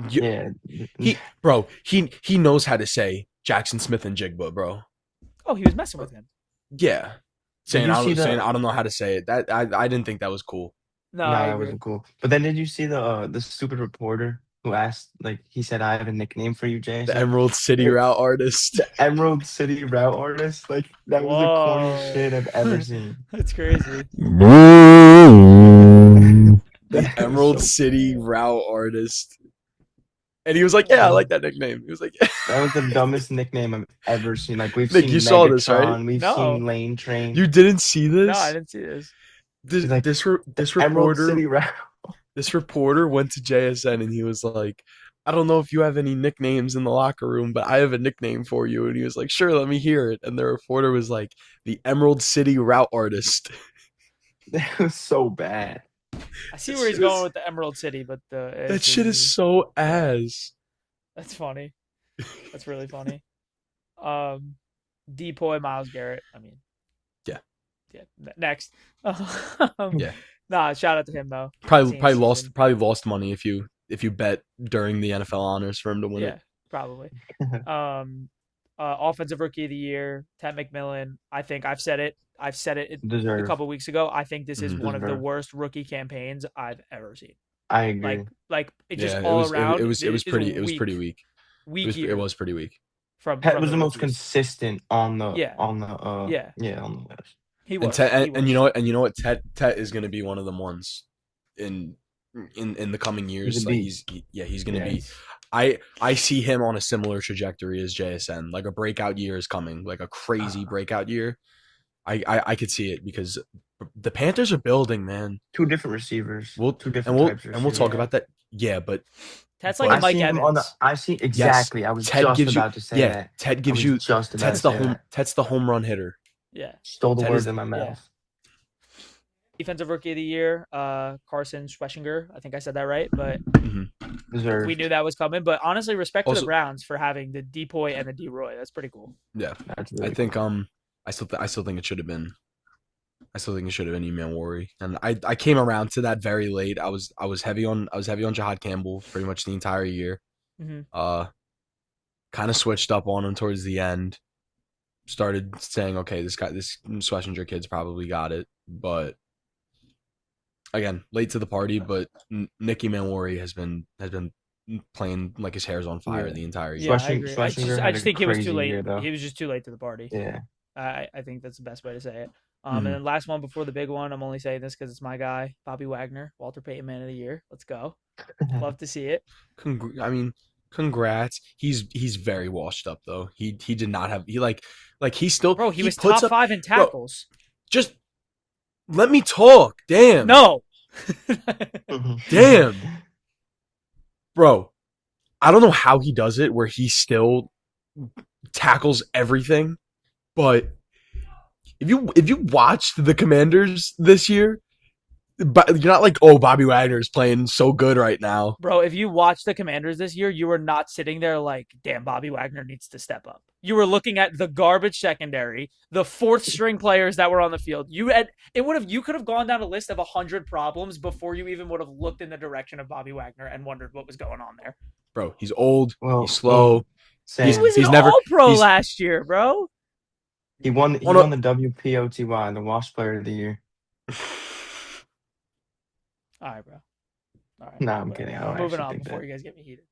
Yeah. he knows how to say Jackson Smith and Jigba, bro. Oh, he was messing with him. Yeah, saying you I see don't, the- saying I don't know how to say it. That I didn't think that was cool. No, No, I that agree. wasn't cool. But then did you see the stupid reporter who asked, like, he said, "I have a nickname for you, Jay." The Emerald City route artist. Emerald City route artist. Like, that was the Whoa. corniest shit I've ever seen. That's crazy. The That was Emerald so- City route artist. And he was like, "Yeah, I like that nickname." He was like, That was the dumbest nickname I've ever seen. Like, we've Nick, seen you saw this, right? Megatron, we've No. seen Lane Train. "You didn't see this? No, I didn't see this. This He's like, this Emerald reporter City route. this reporter went to JSN and he was like, "I don't know if you have any nicknames in the locker room, but I have a nickname for you." And he was like, "Sure, let me hear it." And the reporter was like, "The Emerald City route artist." That was so bad. I see That where he's shit going is- with the Emerald City, but That shit is so ass. That's funny. That's really funny. Depoy Miles Garrett. I mean, Yeah. Next. Yeah. Nah, shout out to him though. Probably Same season. lost money if you bet during the NFL honors for him to win Yeah, it. probably. Offensive Rookie of the Year, Ted McMillan. I think I've said it a Deserve. couple weeks ago. I think this is Mhm. one of the Deserve. worst rookie campaigns I've ever seen. I agree. Like it just Yeah, all around. it was is pretty a pretty weak. Weak year It was pretty weak. from Pet was the most rookies. consistent on the Yeah. on the Yeah. on the list. He And was. Ted, he and you was. know what Ted is going to be one of them ones in the coming years. He's a Like beast. he's going to be. Yes. I see him on a similar trajectory as JSN. Like a breakout year is coming, like a crazy breakout year. I could see it because the Panthers are building, man. Two different receivers. We'll Two different types of and we'll talk receivers. about that. Yeah, but That's But like I a Mike seen him on the. Evans. I see exactly. I was Ted just gives you- about to say yeah, that. Ted I gives was you just about Ted's to the say home that. Ted's the home run hitter. Yeah. Stole the Ted words is- in my yeah. mouth. Defensive Rookie of the Year, Carson Schweschinger. I think I said that right, but Deserved. we knew that was coming. But honestly, respect to Also- the Browns for having the Depoy and the D-Roy. That's pretty cool. Yeah, That's I really think I still think it should have been. I still think it should have been Eman Worry, and I came around to that very late. I was heavy on Jahad Campbell pretty much the entire year. Mhm. Kind of switched up on him towards the end. Started saying, okay, this Schlesinger kid's probably got it, but again, late to the party. But Nicky Manwari has been playing like his hair's on fire Yeah. the entire year. Yeah, I agree. Schlesinger I had just a think he was too crazy late. year, though. He was just too late to the party. Yeah. I think that's the best way to say it. And Mhm. then last one before the big one, I'm only saying this because it's my guy, Bobby Wagner, Walter Payton Man of the Year. Let's go. Love to see it. I mean, congrats. He's very washed up though. He did not have he still Bro, he was puts top up 5 in bro, tackles. just let me talk. Damn. No. Damn. Bro, I don't know how he does it where he still tackles everything, but if you watched the Commanders this year, but you're not like, oh, Bobby Wagner is playing so good right now. Bro, if you watch the Commanders this year, you were not sitting there like, damn, Bobby Wagner needs to step up. You were looking at the garbage secondary, the fourth string players that were on the field. You could have gone down a list of 100 problems before you even would have looked in the direction of Bobby Wagner and wondered what was going on there. Bro, he's old. Well, he's slow. He was he's an never All-Pro he's- last year, bro. He won the WPOTY, the Wash Player of the Year. All right, bro. All right. No, I'm kidding. I don't Moving actually on think before that. you guys get me heated.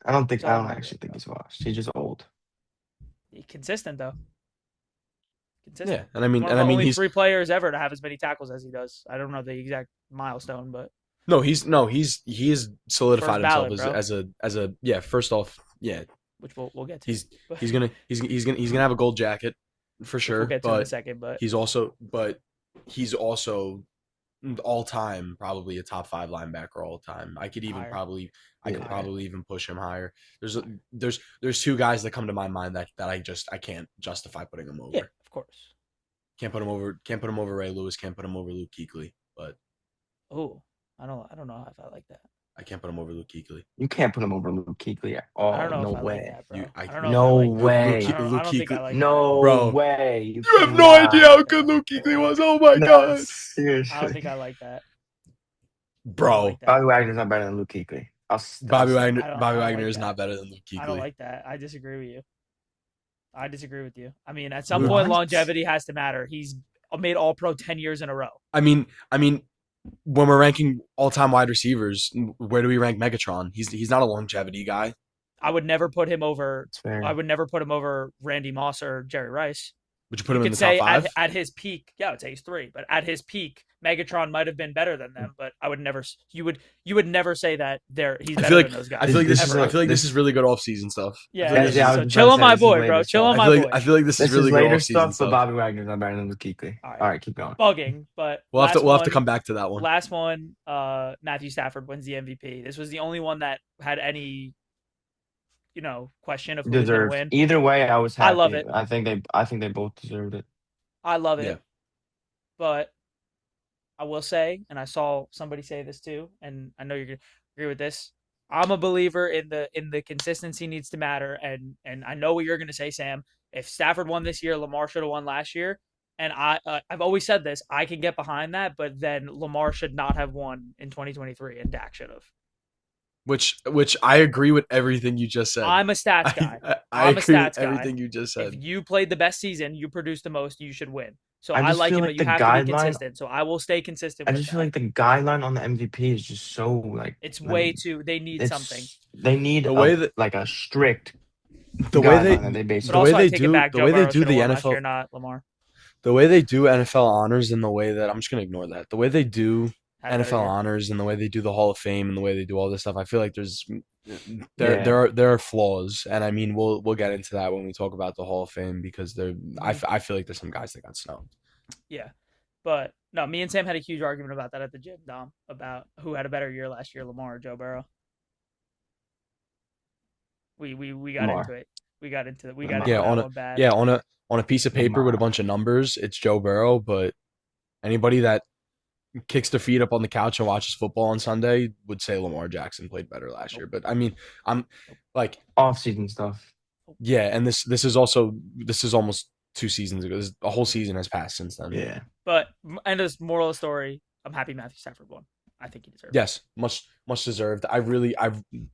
I don't It's all in my actually head, think bro. he's washed. He's just old. Consistent though. Yeah, and I mean, One of the only he's 3 players ever to have as many tackles as he does. I don't know the exact milestone, but he is solidified First himself ballot, bro. as a yeah. First off, yeah, which we'll get to. he's gonna have a gold jacket for sure. We'll get to in a but second, but he's also all time probably a top 5 linebacker all time. I could even Higher. probably Yeah. probably even push him higher. There's 2 guys that come to my mind that I can't justify putting him over. Yeah, of course. Can't put him over Ray Lewis. Can't put him over Luke Kuechly. But Oh, I don't know if I like that. I can't put him over Luke Kuechly. You can't put him over Luke Kuechly at all. I don't know No if I way. like that, bro. You- I don't know no if I like way. That. I don't think I like No Bro. way. You have no idea how good Luke Kuechly was. Oh my god, Seriously. that. I don't think I like that. I don't bro. like that. Bobby Wagner's not better than Luke Kuechly. Bobby I don't Wagner like is that. not better than Luke I don't Kuechly. like that. I disagree with you. I mean, at some What? point, longevity has to matter. He's made All-Pro 10 years in a row. I mean, when we're ranking all-time wide receivers, where do we rank Megatron? He's not a longevity guy. I would never put him over. It's fair. I would never put him over Randy Moss or Jerry Rice. Would you put You him in could the top say 5? at his peak, yeah, I would say he's 3. But at his peak, Megatron might have been better than them. But I would never. You would never say that he's I better feel like than those guys. I feel like ever. this is really good off-season stuff. Yeah, I feel like yeah, this is- so I was chill about on to say, my this is boy, later bro. Chill on stuff. my boy. I feel like this is This really is good later off-season stuff, stuff. but Bobby Wagner's not better than Luke Kuechly. All right. All right, keep going. Bugging, but We'll have to last come back to that one. Last one, Matthew Stafford wins the MVP. This was the only one that had any, question of who was going to Deserved. win. Either way, I was happy. I love it. I think they both deserved it. I love it. Yeah. But I will say, and I saw somebody say this too, and I know you're gonna agree with this. I'm a believer in the consistency needs to matter, and I know what you're gonna say, Sam. If Stafford won this year, Lamar should have won last year. And I've always said this. I can get behind that, but then Lamar should not have won in 2023, and Dak should have. Which I agree with everything you just said. I'm a stats guy. I I'm a agree stats with guy. everything you just said. If you played the best season, you produced the most, you should win. So I I just like feel it, like but you the have to be guideline- consistent. So I will stay consistent. I with just that. feel like the guideline on the MVP is just so like It's way too. They need something. They need The way that- like a strict the way guideline that they they base But the it way also, I they take do it back. the Joe way they Burrow do should've the won last year, NFL not Lamar. the way they do NFL honors and the way that I'm just gonna ignore that. The way they do Had better NFL year. honors and the way they do the Hall of Fame and the way they do all this stuff, I feel like Yeah. there are flaws, and I mean we'll get into that when we talk about the Hall of Fame because I feel like there's some guys that got snubbed. Yeah, but no, me and Sam had a huge argument about that at the gym, Dom, about who had a better year last year, Lamar or Joe Burrow. We got Lamar. into it. We got into it. We Lamar. got Yeah, into on that a- one bad. Yeah, on a piece of paper Lamar. with a bunch of numbers, it's Joe Burrow, but anybody that kicks their feet up on the couch and watches football on Sunday would say Lamar Jackson played better last year. But I mean, I'm like, off-season stuff. yeah, and this is almost 2 seasons ago. A whole season has passed since then. Yeah. But end of the moral of the story. I'm happy Matthew Stafford won. I think he deserved it. Yes, much deserved.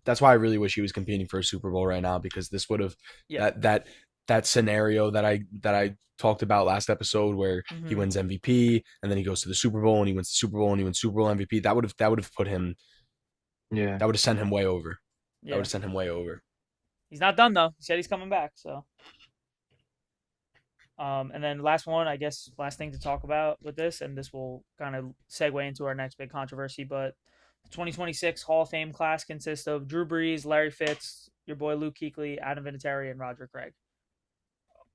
That's why I really wish he was competing for a Super Bowl right now because this would have Yeah. that scenario that I talked about last episode where he Mhm. wins MVP and then he goes to the Super Bowl and he wins the Super Bowl and he wins Super Bowl MVP. That would have put him Yeah. that would have sent him way over. I would Yeah. have sent him way over. He's not done though. He said he's coming back. So, and then last one, I guess, last thing to talk about with this, and this will kind of segue into our next big controversy. But the 2026 Hall of Fame class consists of Drew Brees, Larry Fitz, your boy Luke Kuechly, Adam Vinatieri, and Roger Craig.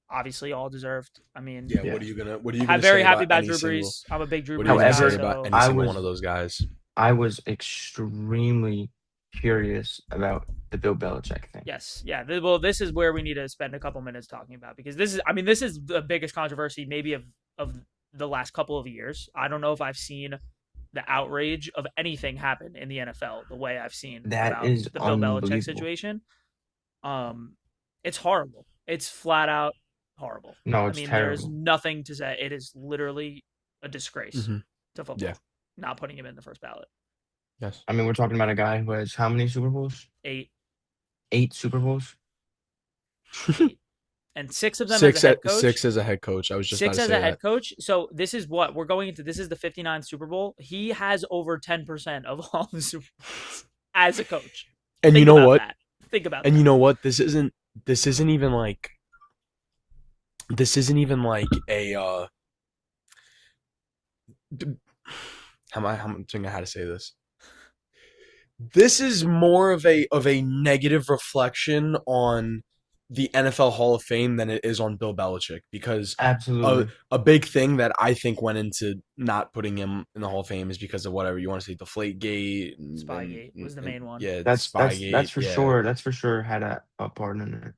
Obviously, all deserved. I mean, Yeah, Yeah. what are you I'm gonna very say happy about about any Drew single? Brees. I'm a big Drew What are you Brees gonna guy. However, say about So any I single one was of those guys? I was extremely curious about the Bill Belichick thing. yes, yeah. Well, this is where we need to spend a couple minutes talking about because this is, I mean, this is the biggest controversy maybe of the last couple of years. I don't know if I've seen the outrage of anything happen in the NFL the way I've seen That about is the Bill Belichick unbelievable. situation. It's horrible. It's flat out horrible. No, I it's mean, there's terrible. nothing to say. It is literally a disgrace Hmm. to football. Yeah. Not putting him in the first ballot. Yes. I mean, we're talking about a guy who has how many Super Bowls? 8, 8 Super Bowls. 8, and 6 of them as a head coach. Six as a head coach. I was just about Six to as say a head that. coach. So this is what we're going into. This is the 59th Super Bowl. He has over 10% of all the Super Bowls as a coach. And Think you know about what? that. Think about And that. you know what? This isn't even like a I'm thinking how to say this. This is more of a negative reflection on the NFL Hall of Fame than it is on Bill Belichick because Absolutely. a big thing that I think went into not putting him in the Hall of Fame is because of whatever you want to say, Deflategate, Spygate was the main one. Yeah, That's Spygate. for Yeah. sure. That's for sure had a part in it.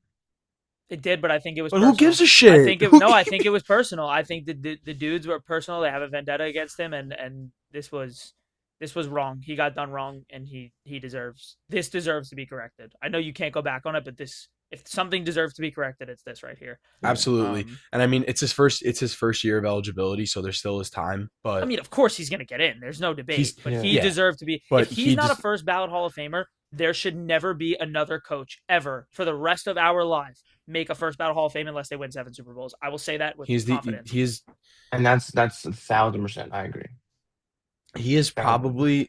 It did, but I think it was But personal. who gives a shit? I think it was personal. I think the dudes were personal. They have a vendetta against him, and this was wrong. He got done wrong, and he deserves to be corrected. I know you can't go back on it, but this, if something deserves to be corrected, it's this right here. Absolutely. And I mean, it's his first year of eligibility, so there still is time. But I mean, of course he's going to get in. There's no debate. But he deserved to be. But if he's not a first ballot Hall of Famer, there should never be another coach ever for the rest of our life make a first ballot Hall of Fame unless they win 7 Super Bowls. I will say that with confidence. And that's 1,000%. I agree. He is probably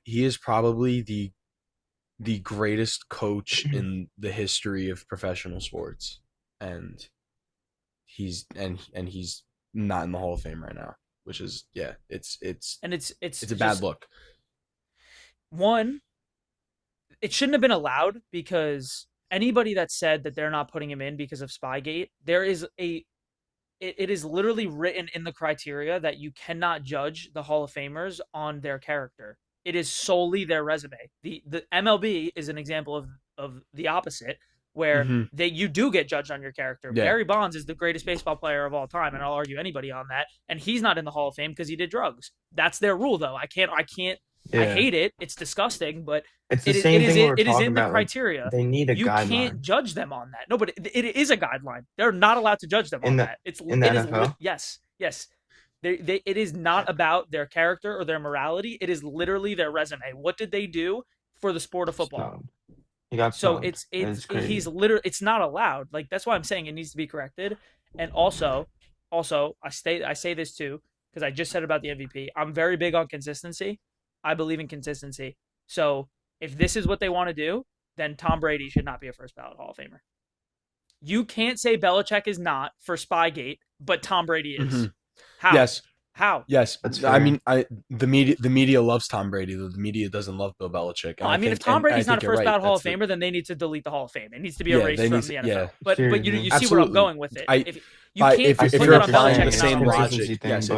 the greatest coach in the history of professional sports, and he's not in the Hall of Fame right now, which is it's a bad look. One, it shouldn't have been allowed because anybody that said that they're not putting him in because of Spygate, it is literally written in the criteria that you cannot judge the Hall of Famers on their character. It is solely their resume. The MLB is an example of the opposite, where you do get judged on your character. Yeah. Barry Bonds is the greatest baseball player of all time, and I'll argue anybody on that. And he's not in the Hall of Fame because he did drugs. That's their rule, though. I can't. Yeah. I hate it. It's disgusting, but it's the same thing it is in the criteria. Like, they need a guideline. You can't judge them on that. No, but it is a guideline. They're not allowed to judge them on that. It's in the NFL? Yes. It is not about their character or their morality. It is literally their resume. What did they do for the sport of football? He got so he's literally, it's not allowed. Like, that's why I'm saying it needs to be corrected. And also I say this too because I just said about the MVP. I'm very big on consistency. I believe in consistency. So if this is what they want to do, then Tom Brady should not be a first ballot Hall of Famer. You can't say Belichick is not for Spygate, but Tom Brady is. How? Yes. How? Yes. I mean, the media loves Tom Brady. The media doesn't love Bill Belichick. No, I mean, if Tom Brady's not a first ballot Hall of Famer, then they need to delete the Hall of Fame. It needs to be erased from the NFL. Yeah. But you see where I'm going with it. If you're applying the same logic, yes.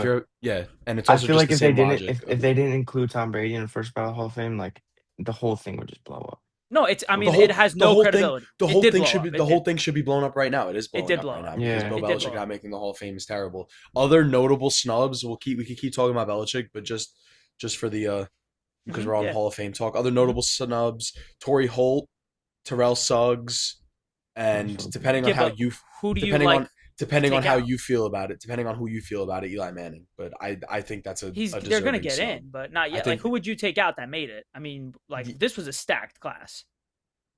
And it's I also feel like if they didn't include Tom Brady in the first ballot Hall of Fame, like the whole thing would just blow up. No, it has no credibility. The whole thing should be blown up right now. It is blowing up right now because Bill Belichick not making the Hall of Fame is terrible. Other notable snubs, we could keep talking about Belichick, but just for the because we're on Hall of Fame talk. Other notable snubs: Torrey Holt, Terrell Suggs, and depending on how you feel about it, depending on who you feel about it, Eli Manning. But I think that's they're gonna get snub. in, but not yet. Like, who would you take out that made it? I mean, like, this was a stacked class.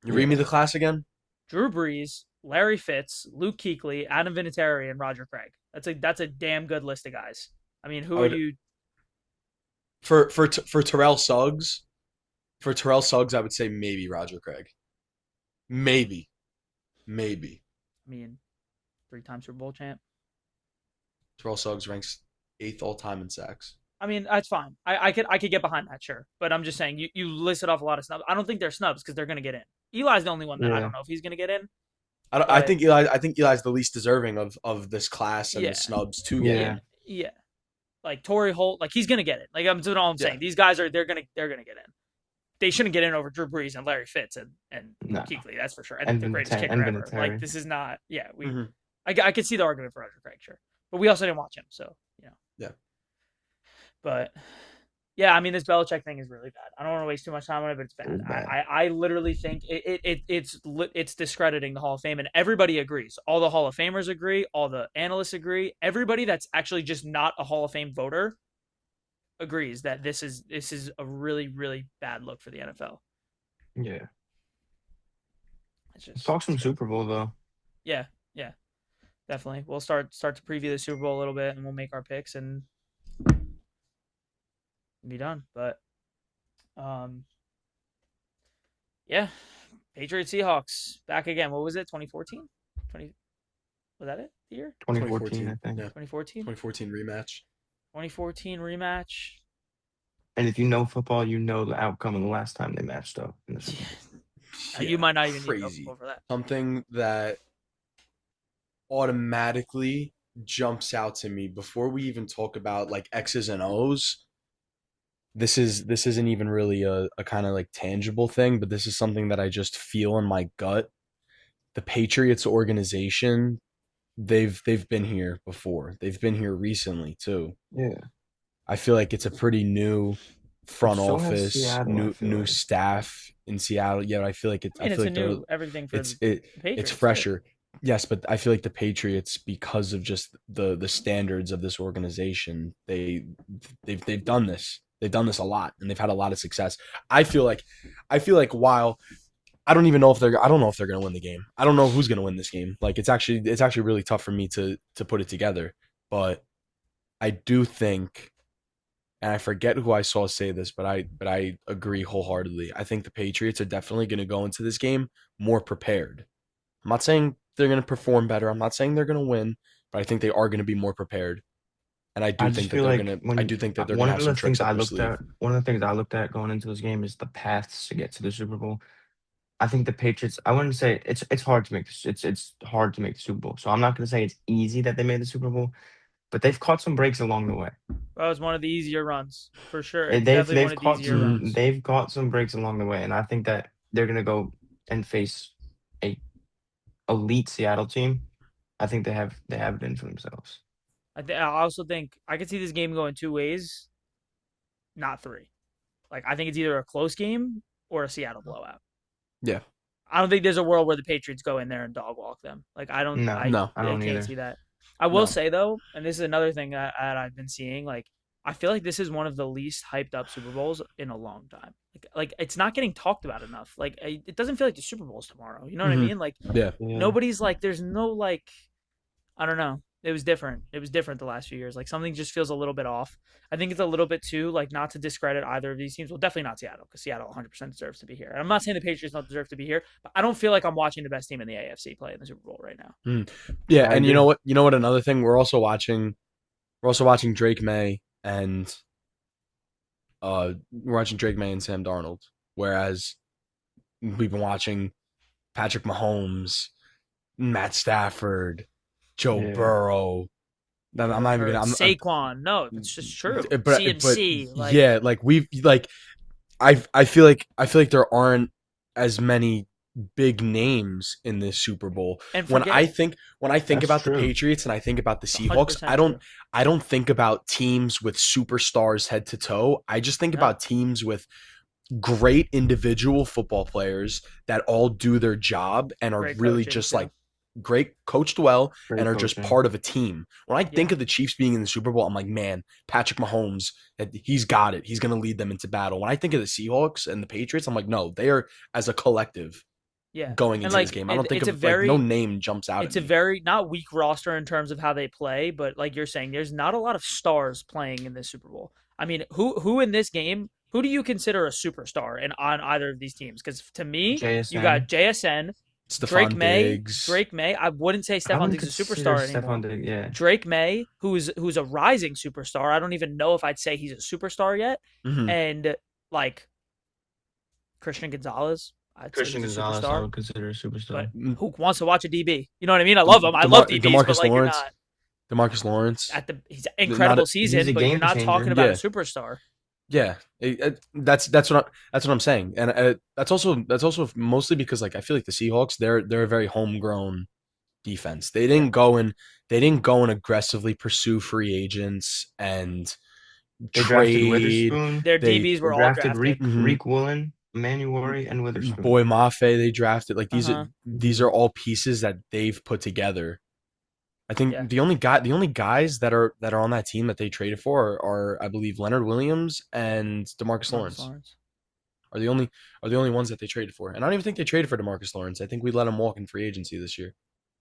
You read me the class again? Drew Brees, Larry Fitz, Luke Kuechly, Adam Vinatieri, and Roger Craig. That's a damn good list of guys. I mean, who are you? For Terrell Suggs, I would say maybe Roger Craig. Maybe. Maybe. I mean, 3-time Super Bowl champ. Terrell Suggs ranks 8th all time in sacks. I mean, that's fine. I could get behind that, sure. But I'm just saying, you listed off a lot of snubs. I don't think they're snubs because they're gonna get in. Eli's the only one that I Yeah. don't know if he's gonna get in. I But think Eli's the least deserving of this class and yeah, the snubs to get Yeah. in. yeah. Like Torrey Holt, like he's gonna get it. Like that's all I'm saying. Yeah. These guys they're gonna get in. They shouldn't get in over Drew Brees and Larry Fitz and No. Kuechly, that's for sure. And And the greatest Vinatieri. kicker And ever. Like Vinatieri. this is not. Yeah, Hmm. I could see the argument for Roger Craig, sure, but we also didn't watch him, so you know. Yeah. But yeah, I mean, this Belichick thing is really bad. I don't want to waste too much time on it, but it's bad. It is bad. I literally think it's discrediting the Hall of Fame, and everybody agrees. All the Hall of Famers agree. All the analysts agree. Everybody that's actually just not a Hall of Fame voter agrees that this is a really, really bad look for the NFL. Yeah. It's Let's just talk some it's Super Bowl though. yeah, definitely. We'll start to preview the Super Bowl a little bit, and we'll make our picks and be done. But yeah, Patriots Seahawks back again. What was it? 2014? 20 was that it? The year? 2014, I think. Yeah. 2014? 2014 rematch. 2014 rematch. And if you know football, you know the outcome of the last time they matched up in the Super Bowl. You might not even need crazy. football for that. Something that automatically jumps out to me before we even talk about like X's and O's. This isn't even really a kind of like tangible thing, but this is something that I just feel in my gut. The Patriots organization, they've been here before. They've been here recently too. Yeah. I feel like it's a pretty new front So has office, Seattle, I feel new like. staff in Seattle. Yeah, I feel like I mean, I it's feel a like they're new everything for it's the it Patriots. it's fresher. Yes, but I feel like the Patriots, because of just the standards of this organization, they've done this. They've done this a lot, and they've had a lot of success. I feel like while I don't even know if they're I don't know if they're gonna win the game. I don't know who's gonna win this game. Like it's actually really tough for me to put it together. But I do think, and I forget who I saw say this, but I agree wholeheartedly. I think the Patriots are definitely gonna go into this game more prepared. I'm not saying they're going to perform better. I'm not saying they're going to win, but I think they are going to be more prepared. And I I do just think that feel they're like going to I when do think that they're going one to of have the some tricks things up I their looked sleeve. at, one of the things I looked at going into this game is the paths to get to the Super Bowl. I think the Patriots. I wouldn't say it's hard to make this. It's hard to make the Super Bowl. So I'm not going to say it's easy that they made the Super Bowl, but they've caught some breaks along the way. That was one of the easier runs for sure. Eh, It's They've definitely one they've of the caught easier some runs. they've caught some breaks along the way, and I think that they're going to go and face a elite Seattle team. I think they have it in for themselves. I also think I could see this game going two ways, not three. Like I think it's either a close game or a Seattle blowout. Yeah. I don't think there's a world where the Patriots go in there and dog walk them. Like I don't, No, No. I I don't can't either. see that. I will No. say though, and this is another thing that I've been seeing. Like I feel like this is one of the least hyped up Super Bowls in a long time. Like it's not getting talked about enough. Like it doesn't feel like the Super Bowl's tomorrow. You know what I Mhm. mean? Like Yeah. Yeah. nobody's like, there's no like, I don't know. It was different. It was different the last few years. Like something just feels a little bit off. I think it's a little bit too like not to discredit either of these teams. Well, definitely not Seattle because Seattle 100% deserves to be here. And I'm not saying the Patriots don't deserve to be here, but I don't feel like I'm watching the best team in the AFC play in the Super Bowl right now. Yeah, I and you agree. know what? You know what another thing we're also watching Drake May and we're watching Drake May and Sam Darnold, whereas we've been watching Patrick Mahomes, Matt Stafford, Joe Yeah. Burrow. I'm not even Or gonna. Saquon. No, it's just true. But CMC. Like, yeah, like we've like I feel like there aren't as many big names in this Super Bowl. and When forget I think That's about the true. Patriots and I think about the Seahawks, 100% true. I don't think about teams with superstars head to toe. I just think No. about teams with great individual football players that all do their job and are Great really coaching, just too. like great coached well Great and are just coaching. part of a team. When I think Yeah. of the Chiefs being in the Super Bowl, I'm like, man, Patrick Mahomes, he's got it. He's going to lead them into battle. When I think of the Seahawks and the Patriots, I'm like, no, they are as a collective Yeah. going And into like this game. I don't think it's a of like no very name jumps out it's at a me. very not weak roster in terms of how they play, but like you're saying, there's not a lot of stars playing in this Super Bowl. I mean, who in this game Who do you consider a superstar on either of these teams? Because to me, you got JSN. JSN, Drake Stephon May. Diggs. Drake May. I wouldn't say I Stephon wouldn't Diggs is a consider superstar anymore. Stephon Diggs. Yeah, Drake May, who's a rising superstar. I don't even know if I'd say he's a superstar yet. Hmm. And like Christian Gonzalez, I'd say Christian he's a Gonzalez, I superstar. would consider a But superstar. who wants to watch a DB? You know what I mean? I love him. I love DBs, but Demarcus like you're Lawrence. not Demarcus Lawrence. he's an Not incredible He's season, a but you're game not talking changer. about a yeah. superstar. Yeah, that's what I'm saying, and that's also mostly because like I feel like the Seahawks they're a very homegrown defense. Yeah. They didn't go and aggressively pursue free agents and They drafted trade. Witherspoon. Their They DBs They were all drafted drafted. mhm, Reek Woolen, Manuary, and Witherspoon. Boy Mafe they drafted like Uh-huh. these are all pieces that they've put together. I Yeah. think the only guys that are on that team that they traded for are I believe Leonard Williams and Demarcus Marcus Lawrence. Lawrence. Are the only ones that they traded for. And I don't even think they traded for DeMarcus Lawrence. I think we let him walk in free agency this year.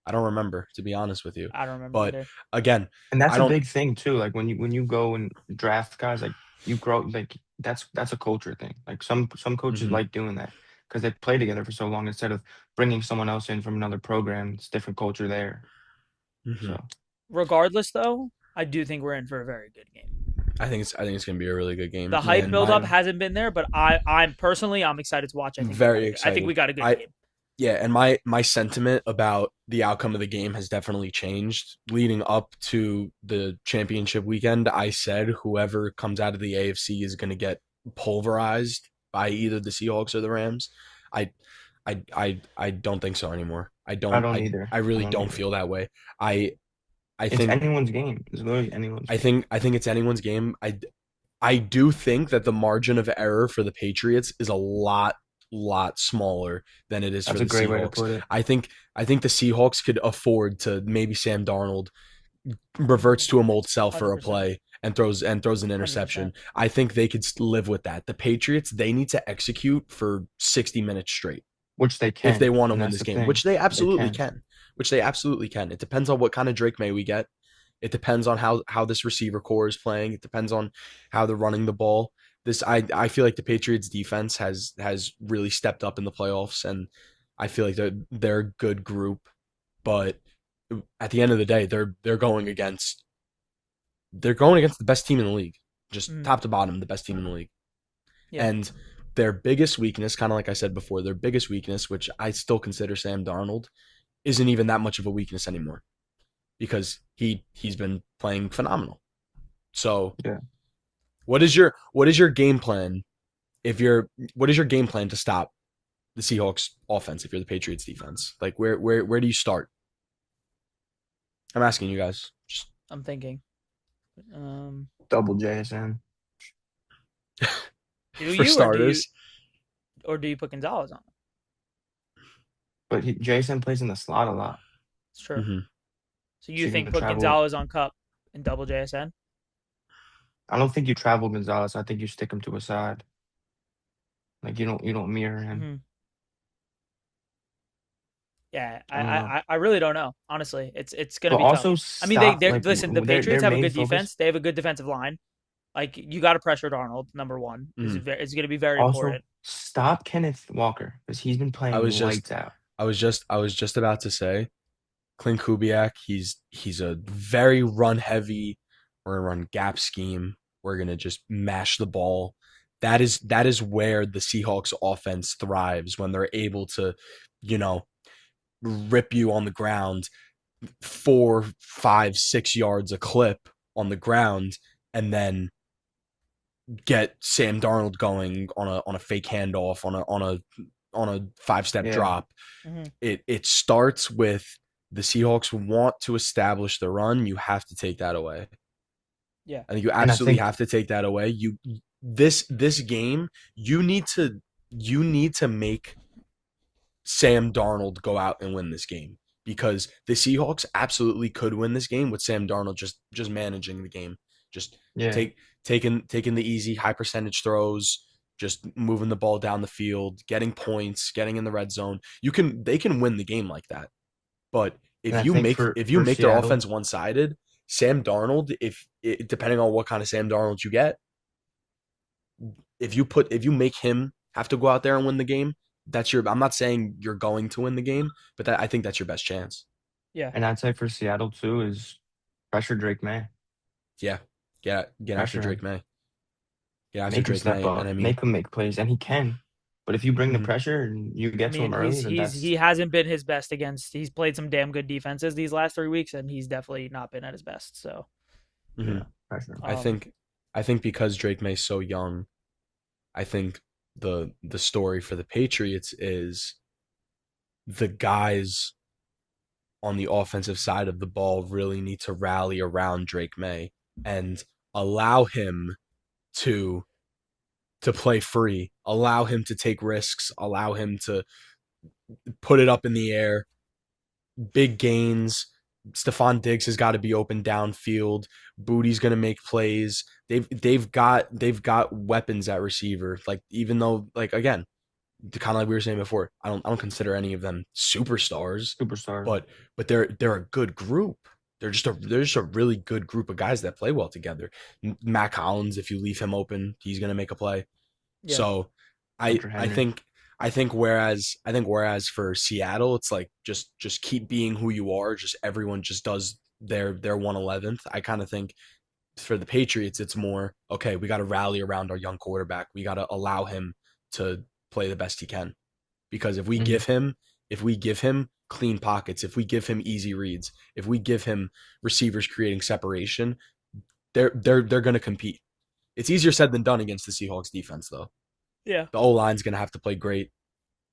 I don't remember, to be honest with you. I don't remember But either. again, And that's I a don't big thing too. Like when you go and draft guys, like you grow like that's a culture thing. Like some coaches mhm, like doing that because they play together for so long instead of bringing someone else in from another program. It's different culture there. mhm. So Regardless, though, I do think we're in for a very good game. I think it's gonna be a really good game. The hype And buildup hasn't been there, but I'm excited to watch. very I think we excited. got a good I game. Yeah, and my sentiment about the outcome of the game has definitely changed. Leading up to the championship weekend, I said whoever comes out of the AFC is gonna get pulverized by either the Seahawks or the Rams. I I don't think so anymore. I I don't don't either. I I really don't don't either. feel that way. I I It's think anyone's game. It's literally anyone's I game. think I think it's anyone's game. I do think that the margin of error for the Patriots is a lot smaller than it is for That's a the great way to Seahawks. put it. I think the Seahawks could afford to maybe Sam Darnold reverts to him old self for a 100%. play and throws an interception. 100%. I think they could live with that. The Patriots, they need to execute for 60 minutes straight Which they if they can. want to And win that's this the game, thing. which they They absolutely can. can. Which they absolutely can. It depends on what kind of Drake May we get. It depends on how this receiver core is playing. It depends on how they're running the ball. I feel like the Patriots defense has really stepped up in the playoffs, and I feel like they're a good group. But at the end of the day, they're going against the best team in the league, just Mm, top to bottom, the best team in the league. yeah. And their biggest weakness, kind of like I said before, their biggest weakness, which I still consider Sam Darnold, isn't even that much of a weakness anymore because he's been playing phenomenal. So, Yeah. what is your game plan what is your game plan to stop the Seahawks offense if you're the Patriots defense? Like where do you start? I'm asking you guys. Just I'm thinking. Double JSN. Do for you starters. or do you put Gonzalez on? But JSN plays in the slot a lot. It's true. Hmm. So So you you're think gonna put travel. Gonzalez on Cup and double JSN? I don't think you travel Gonzalez. I think you stick him to a side. Like you don't mirror him. Mm-hmm. Yeah, I don't know. I really don't know. Honestly, it's gonna But be tough. also I mean, stop they like listen. The their Patriots have a main good focus. defense. They have a good defensive line. Like you got to pressure Darnold. Number one is Hmm. it's going to be very Also important. stop Kenneth Walker because he's been I playing was just lights out. I was just about to say Clint Kubiak, he's a very run heavy. We're gonna run gap scheme. We're gonna just mash the ball. That is where the Seahawks offense thrives when they're able to, you know, rip you on the ground 4, 5, 6 yards a clip on the ground, and then get Sam Darnold going on a fake handoff on a 5-step Yeah. drop. Hmm. It starts with the Seahawks want to establish the run. You have to take that away. Yeah, I think you And I absolutely think have to take that away. This game, you need to make Sam Darnold go out and win this game because the Seahawks absolutely could win this game with Sam Darnold just managing the game, just yeah. taking the easy high percentage throws, just moving the ball down the field, getting points, getting in the red zone. They can win the game like that. But And if I you think make for if you for make their Seattle, offense one sided, Sam Darnold, depending on what kind of Sam Darnold you get, if you make him have to go out there and win the game, that's your. I'm not saying you're going to win the game, but I think that's your best chance. Yeah. And I'd say for Seattle too is pressure Drake May. Yeah, get after Pressure Drake him. May. Get after Make him Drake step May, and up. I mean, Make him make plays. And he can. But if you bring the mhm, pressure and you I get to mean, him early, then he that's hasn't been his best against. He's played some damn good defenses these last 3 weeks, and he's definitely not been at his best. So, mhm. yeah, pressure him. I um, think I think because Drake May's so young, I think the story for the Patriots is the guys on the offensive side of the ball really need to rally around Drake May and allow him to play free, allow him to take risks, allow him to put it up in the air, big gains. Stephon Diggs has got to be open downfield. Booty's gonna make plays. They've got weapons at receiver. Like even though like again, kind of like we were saying before, I don't consider any of them superstars, Superstars. but they're a good group. They're just a really good group of guys that play well together. Mac Hollins, if you leave him open, he's gonna make a play. yeah, So I Hunter I Henry. think whereas for Seattle, it's like just keep being who you are. Just everyone just does their 111th. I kind of think for the Patriots, it's more okay. We got to rally around our young quarterback. We got to allow him to play the best he can. Because Mhm. if we give him clean pockets, if we give him easy reads, if we give him receivers creating separation, they're going to compete. It's easier said than done against the Seahawks defense, though. yeah. The O line's going to have to play great.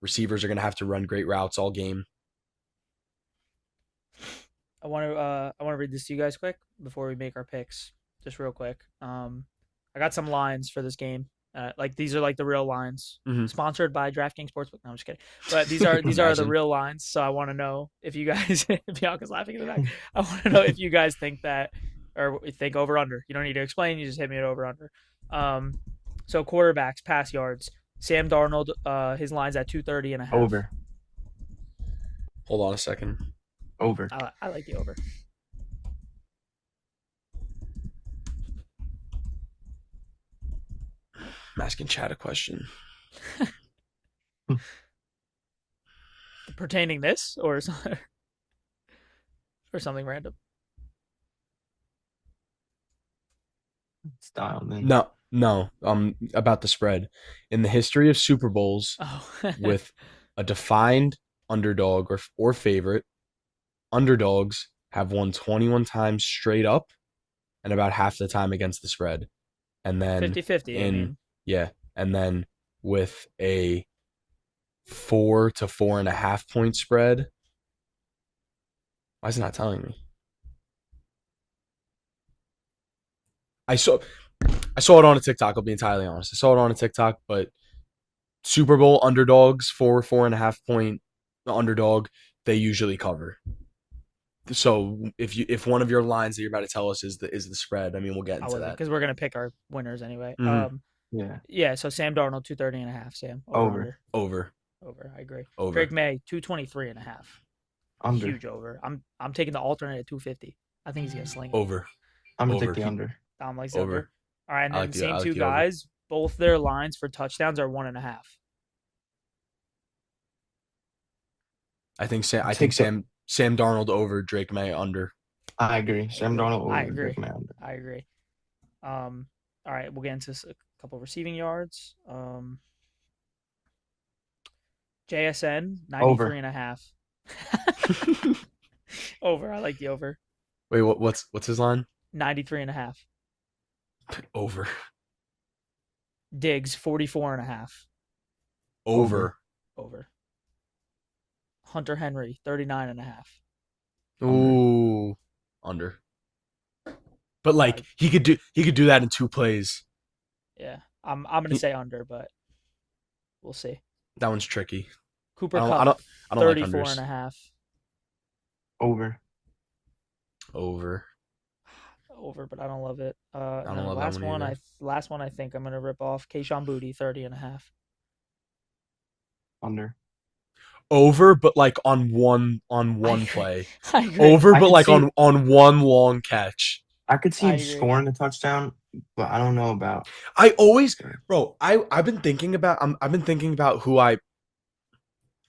Receivers are going to have to run great routes all game. I want to read this to you guys quick before we make our picks, just real quick. I got some lines for this game. Like these are like the real lines. Mm-hmm. Sponsored by DraftKings Sportsbook. No, I'm just kidding. But these are the Imagine. real lines. So I want to know if you guys, Bianca's laughing in the back. I want to know if you guys think that or think over under. You don't need to explain. You just hit me at over under. So quarterbacks, pass yards. Sam Darnold, his line's at 230 and a half. Over. Hold on a second. Over. I like the over. I'm asking Chad a question. Pertaining this or or something random. Style then. No. About the spread in the history of Super Bowls Oh, with a defined underdog or favorite, underdogs have won 21 times straight up and about half the time against the spread. And then 50-50, I in mean. yeah, and then with a 4 to 4.5 point spread. Why is it not telling me? I saw it on a TikTok, I'll be entirely honest. I saw it on a TikTok, but Super Bowl underdogs, 4.5 point underdog, they usually cover. So if one of your lines that you're about to tell us is the spread, I mean we'll get I into wasn't that. because we're gonna pick our winners anyway. Mm-hmm. Yeah. Yeah. So Sam Darnold 230 and a half. Sam Over. over. I agree. Over. Drake May 223 and a half. Under. Huge over. I'm taking the alternate at 250. I think he's gonna sling it. Over. I'm gonna Over. take the under. Dom likes Over. over. All right, and I then like the same two over. guys. Both their lines for touchdowns are 1.5. I think Sam Darnold over, Drake May under. I agree. Sam Darnold over. I agree. Drake May under. I agree. All right, we'll get into a couple receiving yards. JSN 93 Over. and a half. Over. I like the over. Wait, what's his line? 93 and a half. Over. Diggs 44 and a half. Over. Over. Hunter Henry 39 and a half. Ooh. Under. But like he could do that in 2 plays. Yeah. I'm gonna say under, but we'll see. That one's tricky. Cooper I Kupp don't like 34 unders. and a half. Over. Over. Over, but I don't love it. I don't and love last that one either. last one I think I'm gonna rip off Kayshon Boutte 30 and a half. Under. Over, but like on one I agree. play. I agree. Over, I but can like see- on one long catch. I could see I him agree. scoring a touchdown, but I don't know about. I always, bro. I've been thinking about. I've been thinking about who I'm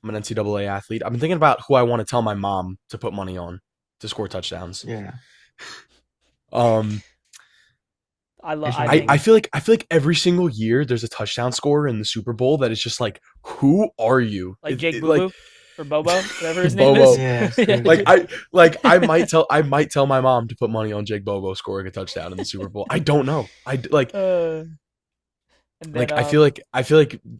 an NCAA athlete. I've been thinking about who I want to tell my mom to put money on to score touchdowns. Yeah, Um, it's I not think I me. feel like every single year there's a touchdown scorer in the Super Bowl that is just like, who are you? like Jake Boo Like Boo or Bobo, whatever his name is. Bobo. Yeah, it's Yeah, Like crazy. I might tell my mom to put money on Jake Bobo scoring a touchdown in the Super Bowl. I don't know. uh, and then I feel like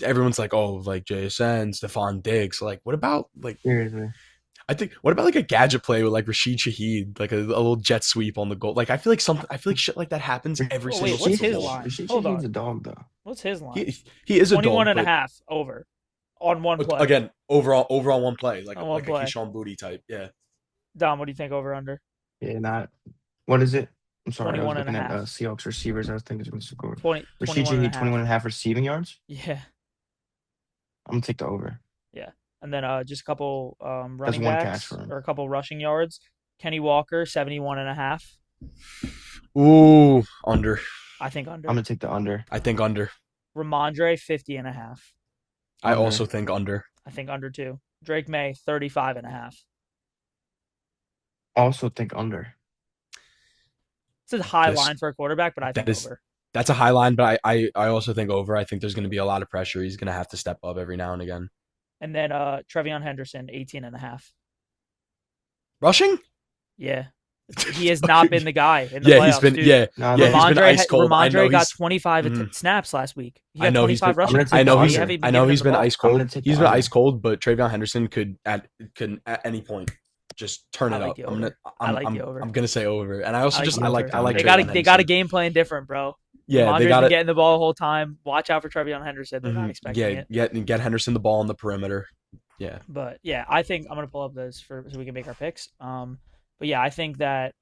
everyone's like, oh, like JSN, Stephon Diggs. Like, what about like Seriously. I think what about like a gadget play with like Rashid Shaheed, like a little jet sweep on the goal? Like I feel like shit like that happens every oh single wait, what's Super his Bowl. line? Hold He's a on. dog though. What's his line? He is a 21 dog, and a but half over on one play. again, over on one play, On one like a play. Keyshawn Booty type. Yeah. Dom, what do you think over under? Yeah, not. What is it? I'm sorry, I was 21 and a looking at half. Seahawks receivers. I was thinking it was going to score. 20, Rashid 21 and a Shaheed, half. 21 and a half receiving yards. Yeah. I'm gonna take the over. Yeah. And then just a couple That's running one catch backs for him. or a couple rushing yards. Kenny Walker, 71 and a half. Ooh, under. I think I'm under. gonna take the under. I think under. Ramondre, 50 and a half. I Under. also think under. I think under too. Drake May, 35 and a half. Also think under. It's a high This line for a quarterback, but I think that is over. that's a high line, but I also think over. I think there's going to be a lot of pressure. He's going to have to step up every now and again. And then Trevion Henderson, 18 and a half. Rushing? Yeah. He has not been the guy in the Yeah, playoffs, he's been dude. yeah, No, yeah, he's been ice cold. I know Ramondre got he's 25 Mhm. snaps last week. He I got know he's 25 been rushing. I'm gonna take the under. I know he's been ice I'm cold. gonna take He's the been under. ice cold, but Travion Henderson could at any point just turn I it like up. the over. I like the over. I'm gonna say over. And I also I like just the I over. like They Travion They got a Henderson. game plan different, bro. Yeah, they Ramondre's got been it. getting the ball the whole time. Watch out for Trevion Henderson. They're not expecting Yeah, it. get Henderson the ball on the perimeter. Yeah. But yeah, I think I'm gonna pull up this so we can make our picks. But yeah, I think that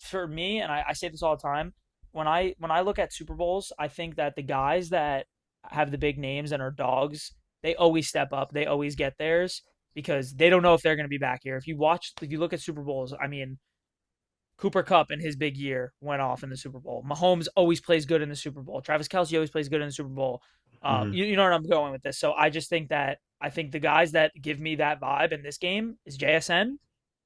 for me, and I say this all the time, when I look at Super Bowls, I think that the guys that have the big names and are dogs, they always step up. They always get theirs because they don't know if they're gonna be back here. If you look at Super Bowls, I mean, Cooper Kupp in his big year went off in the Super Bowl. Mahomes always plays good in the Super Bowl. Travis Kelce always plays good in the Super Bowl. Mhm. You know where I'm going with this. So I just think that I think the guys that give me that vibe in this game is JSN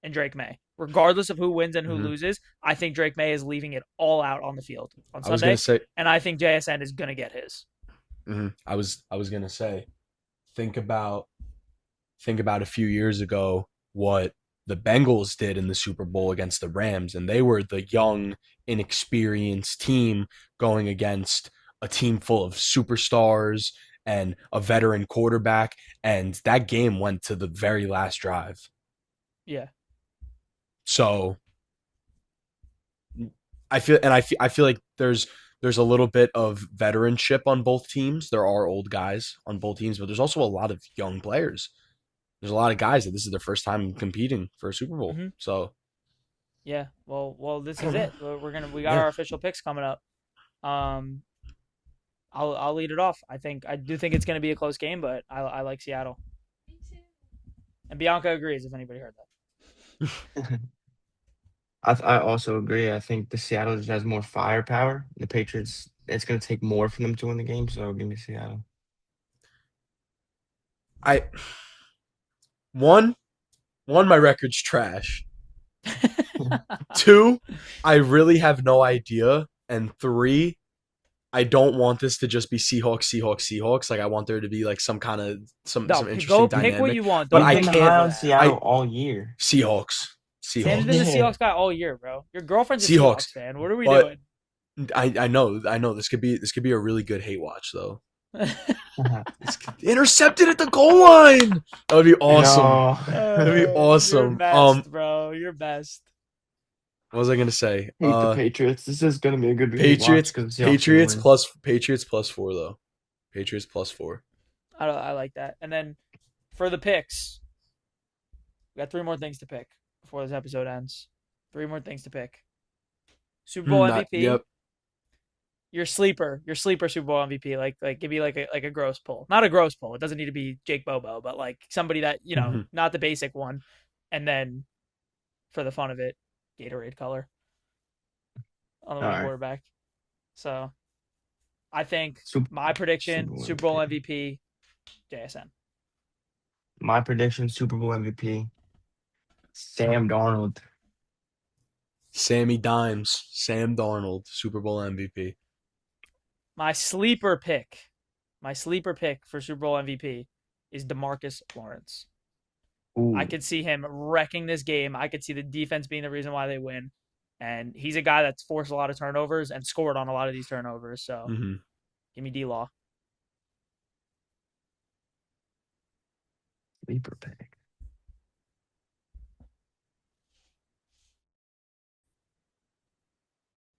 and Drake May. Regardless of who wins and who Mhm. loses, I think Drake May is leaving it all out on the field on I was gonna Sunday, say and I think JSN is gonna get his. I was gonna say think about a few years ago what the Bengals did in the Super Bowl against the Rams, and they were the young, inexperienced team going against a team full of superstars and a veteran quarterback, and that game went to the very last drive. Yeah, So I feel like there's a little bit of veteranship on both teams. There are old guys on both teams, but there's also a lot of young players. There's a lot of guys that this is their first time competing for a Super Bowl. Mhm. So yeah. Well, this I don't is know. it. We got Yeah. our official picks coming up. Um, I'll lead it off. I do think it's gonna be a close game, but I like Seattle. And Bianca agrees. If anybody heard that. I also agree. I think the Seattle just has more firepower. The Patriots, it's gonna take more for them to win the game. So give me Seattle. I one my record's trash. Two, I really have no idea. And three, I don't want this to just be Seahawks. Like I want there to be like some kind of some No, interesting go dynamic. pick what you want. But Don't I You've pick been me high for on that. Seattle all year. Seahawks. Sam's been the Yeah. Seahawks guy all year, bro. Your girlfriend's a Seahawks. Seahawks fan. What are we But doing? I know this could be a really good hate watch though. Intercepted at the goal line. That would be awesome. No. That'd be You're awesome. best, bro. You're best. What was I gonna say? Hate the Patriots. This is gonna be a good Patriots. because Patriots plus 4 though. Patriots plus 4. I like that. And then for the picks, we got three more things to pick before this episode ends. Three more things to pick. Super Bowl MVP. Yep. Your sleeper Super Bowl MVP. Like give me like a gross poll. Not a gross poll. It doesn't need to be Jake Bobo, but like somebody that, not the basic one. And then for the fun of it, Gatorade color. on the All winning right. quarterback. So I think Super, my prediction: Super Bowl Super Bowl MVP. MVP, JSN. My prediction: Super Bowl MVP, Sam Darnold. Sammy Dimes, Sam Darnold, Super Bowl MVP. My sleeper pick for Super Bowl MVP is DeMarcus Lawrence. I Ooh, could see him wrecking this game. I could see the defense being the reason why they win. And he's a guy that's forced a lot of turnovers and scored on a lot of these turnovers. So Mm-hmm. give me D-Law. sleeper pick.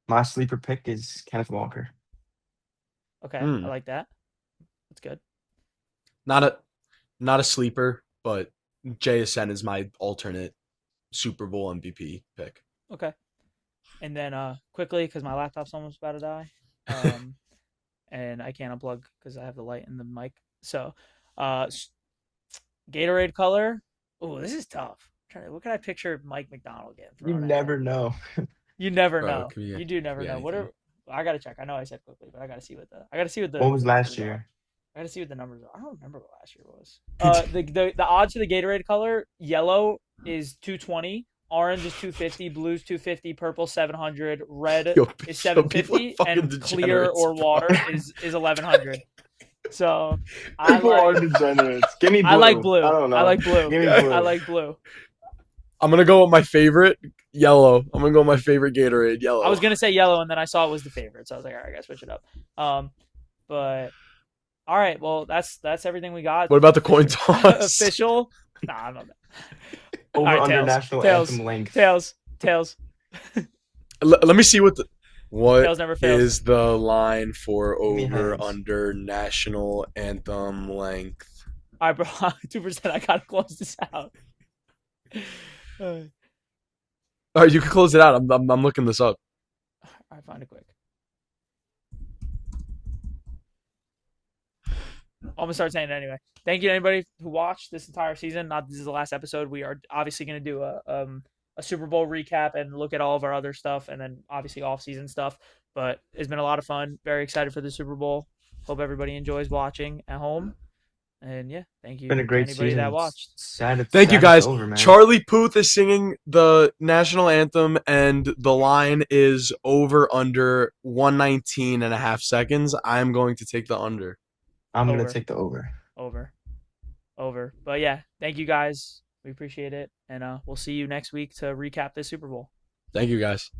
My sleeper pick is Kenneth Walker. Okay, I Mm. like that. That's good. Not a not a sleeper, but JSN is my alternate Super Bowl MVP pick. Okay. And then quickly, because my laptop's almost about to die, um, and I can't unplug because I have the light and the mic. So, uh, Gatorade color. Oh, this is tough. What can I picture Mike McDonald getting You thrown at never him? know. You never Bro, it know. could be You do could never be know. anything. I gotta check. I know I said quickly, but I gotta see what What was the last numbers are. year? I gotta see what the numbers are. I don't remember what last year was. The odds for the Gatorade color: yellow is 220, orange is 250, blue's 250, purple 700, red Yo, is people are 750, fucking and clear degenerates, or bro. water is 1100. So I People are like degenerates. Give me I like blue. I blue. don't I know. like blue. Give me Yeah. I blue. like blue. I'm gonna go with my favorite, yellow. I'm gonna go with my favorite Gatorade, I was yellow. gonna say yellow, and then I saw it was the favorite, so I was like, all right, I gotta switch it up. But all right, well, that's everything we got. What about the coin toss? Official. Nah, I'm not. All Over right, under tails, national tails, anthem length. tails, tails. Let me see what Tails never fails. is the line for Give me over heads. under national anthem length. All right, bro. 2%. I gotta close this out. All All right, you can close it out. I'm looking this up. right, find it quick. I'm gonna start saying it anyway. Thank you to anybody who watched this entire season. Not this is the last episode. We are obviously gonna do a Super Bowl recap and look at all of our other stuff, and then obviously off season stuff. But it's been a lot of fun. Very excited for the Super Bowl. Hope everybody enjoys watching at home. And yeah, thank you Been a to great anybody that season. watched. Thank you Sad it's guys. over, man. Charlie Puth is singing the national anthem, and the line is over under 119 and a half seconds. I'm going to take the under. I'm gonna Over. take the over. Over. But yeah, thank you guys. We appreciate it. And we'll see you next week to recap this Super Bowl. Thank you guys.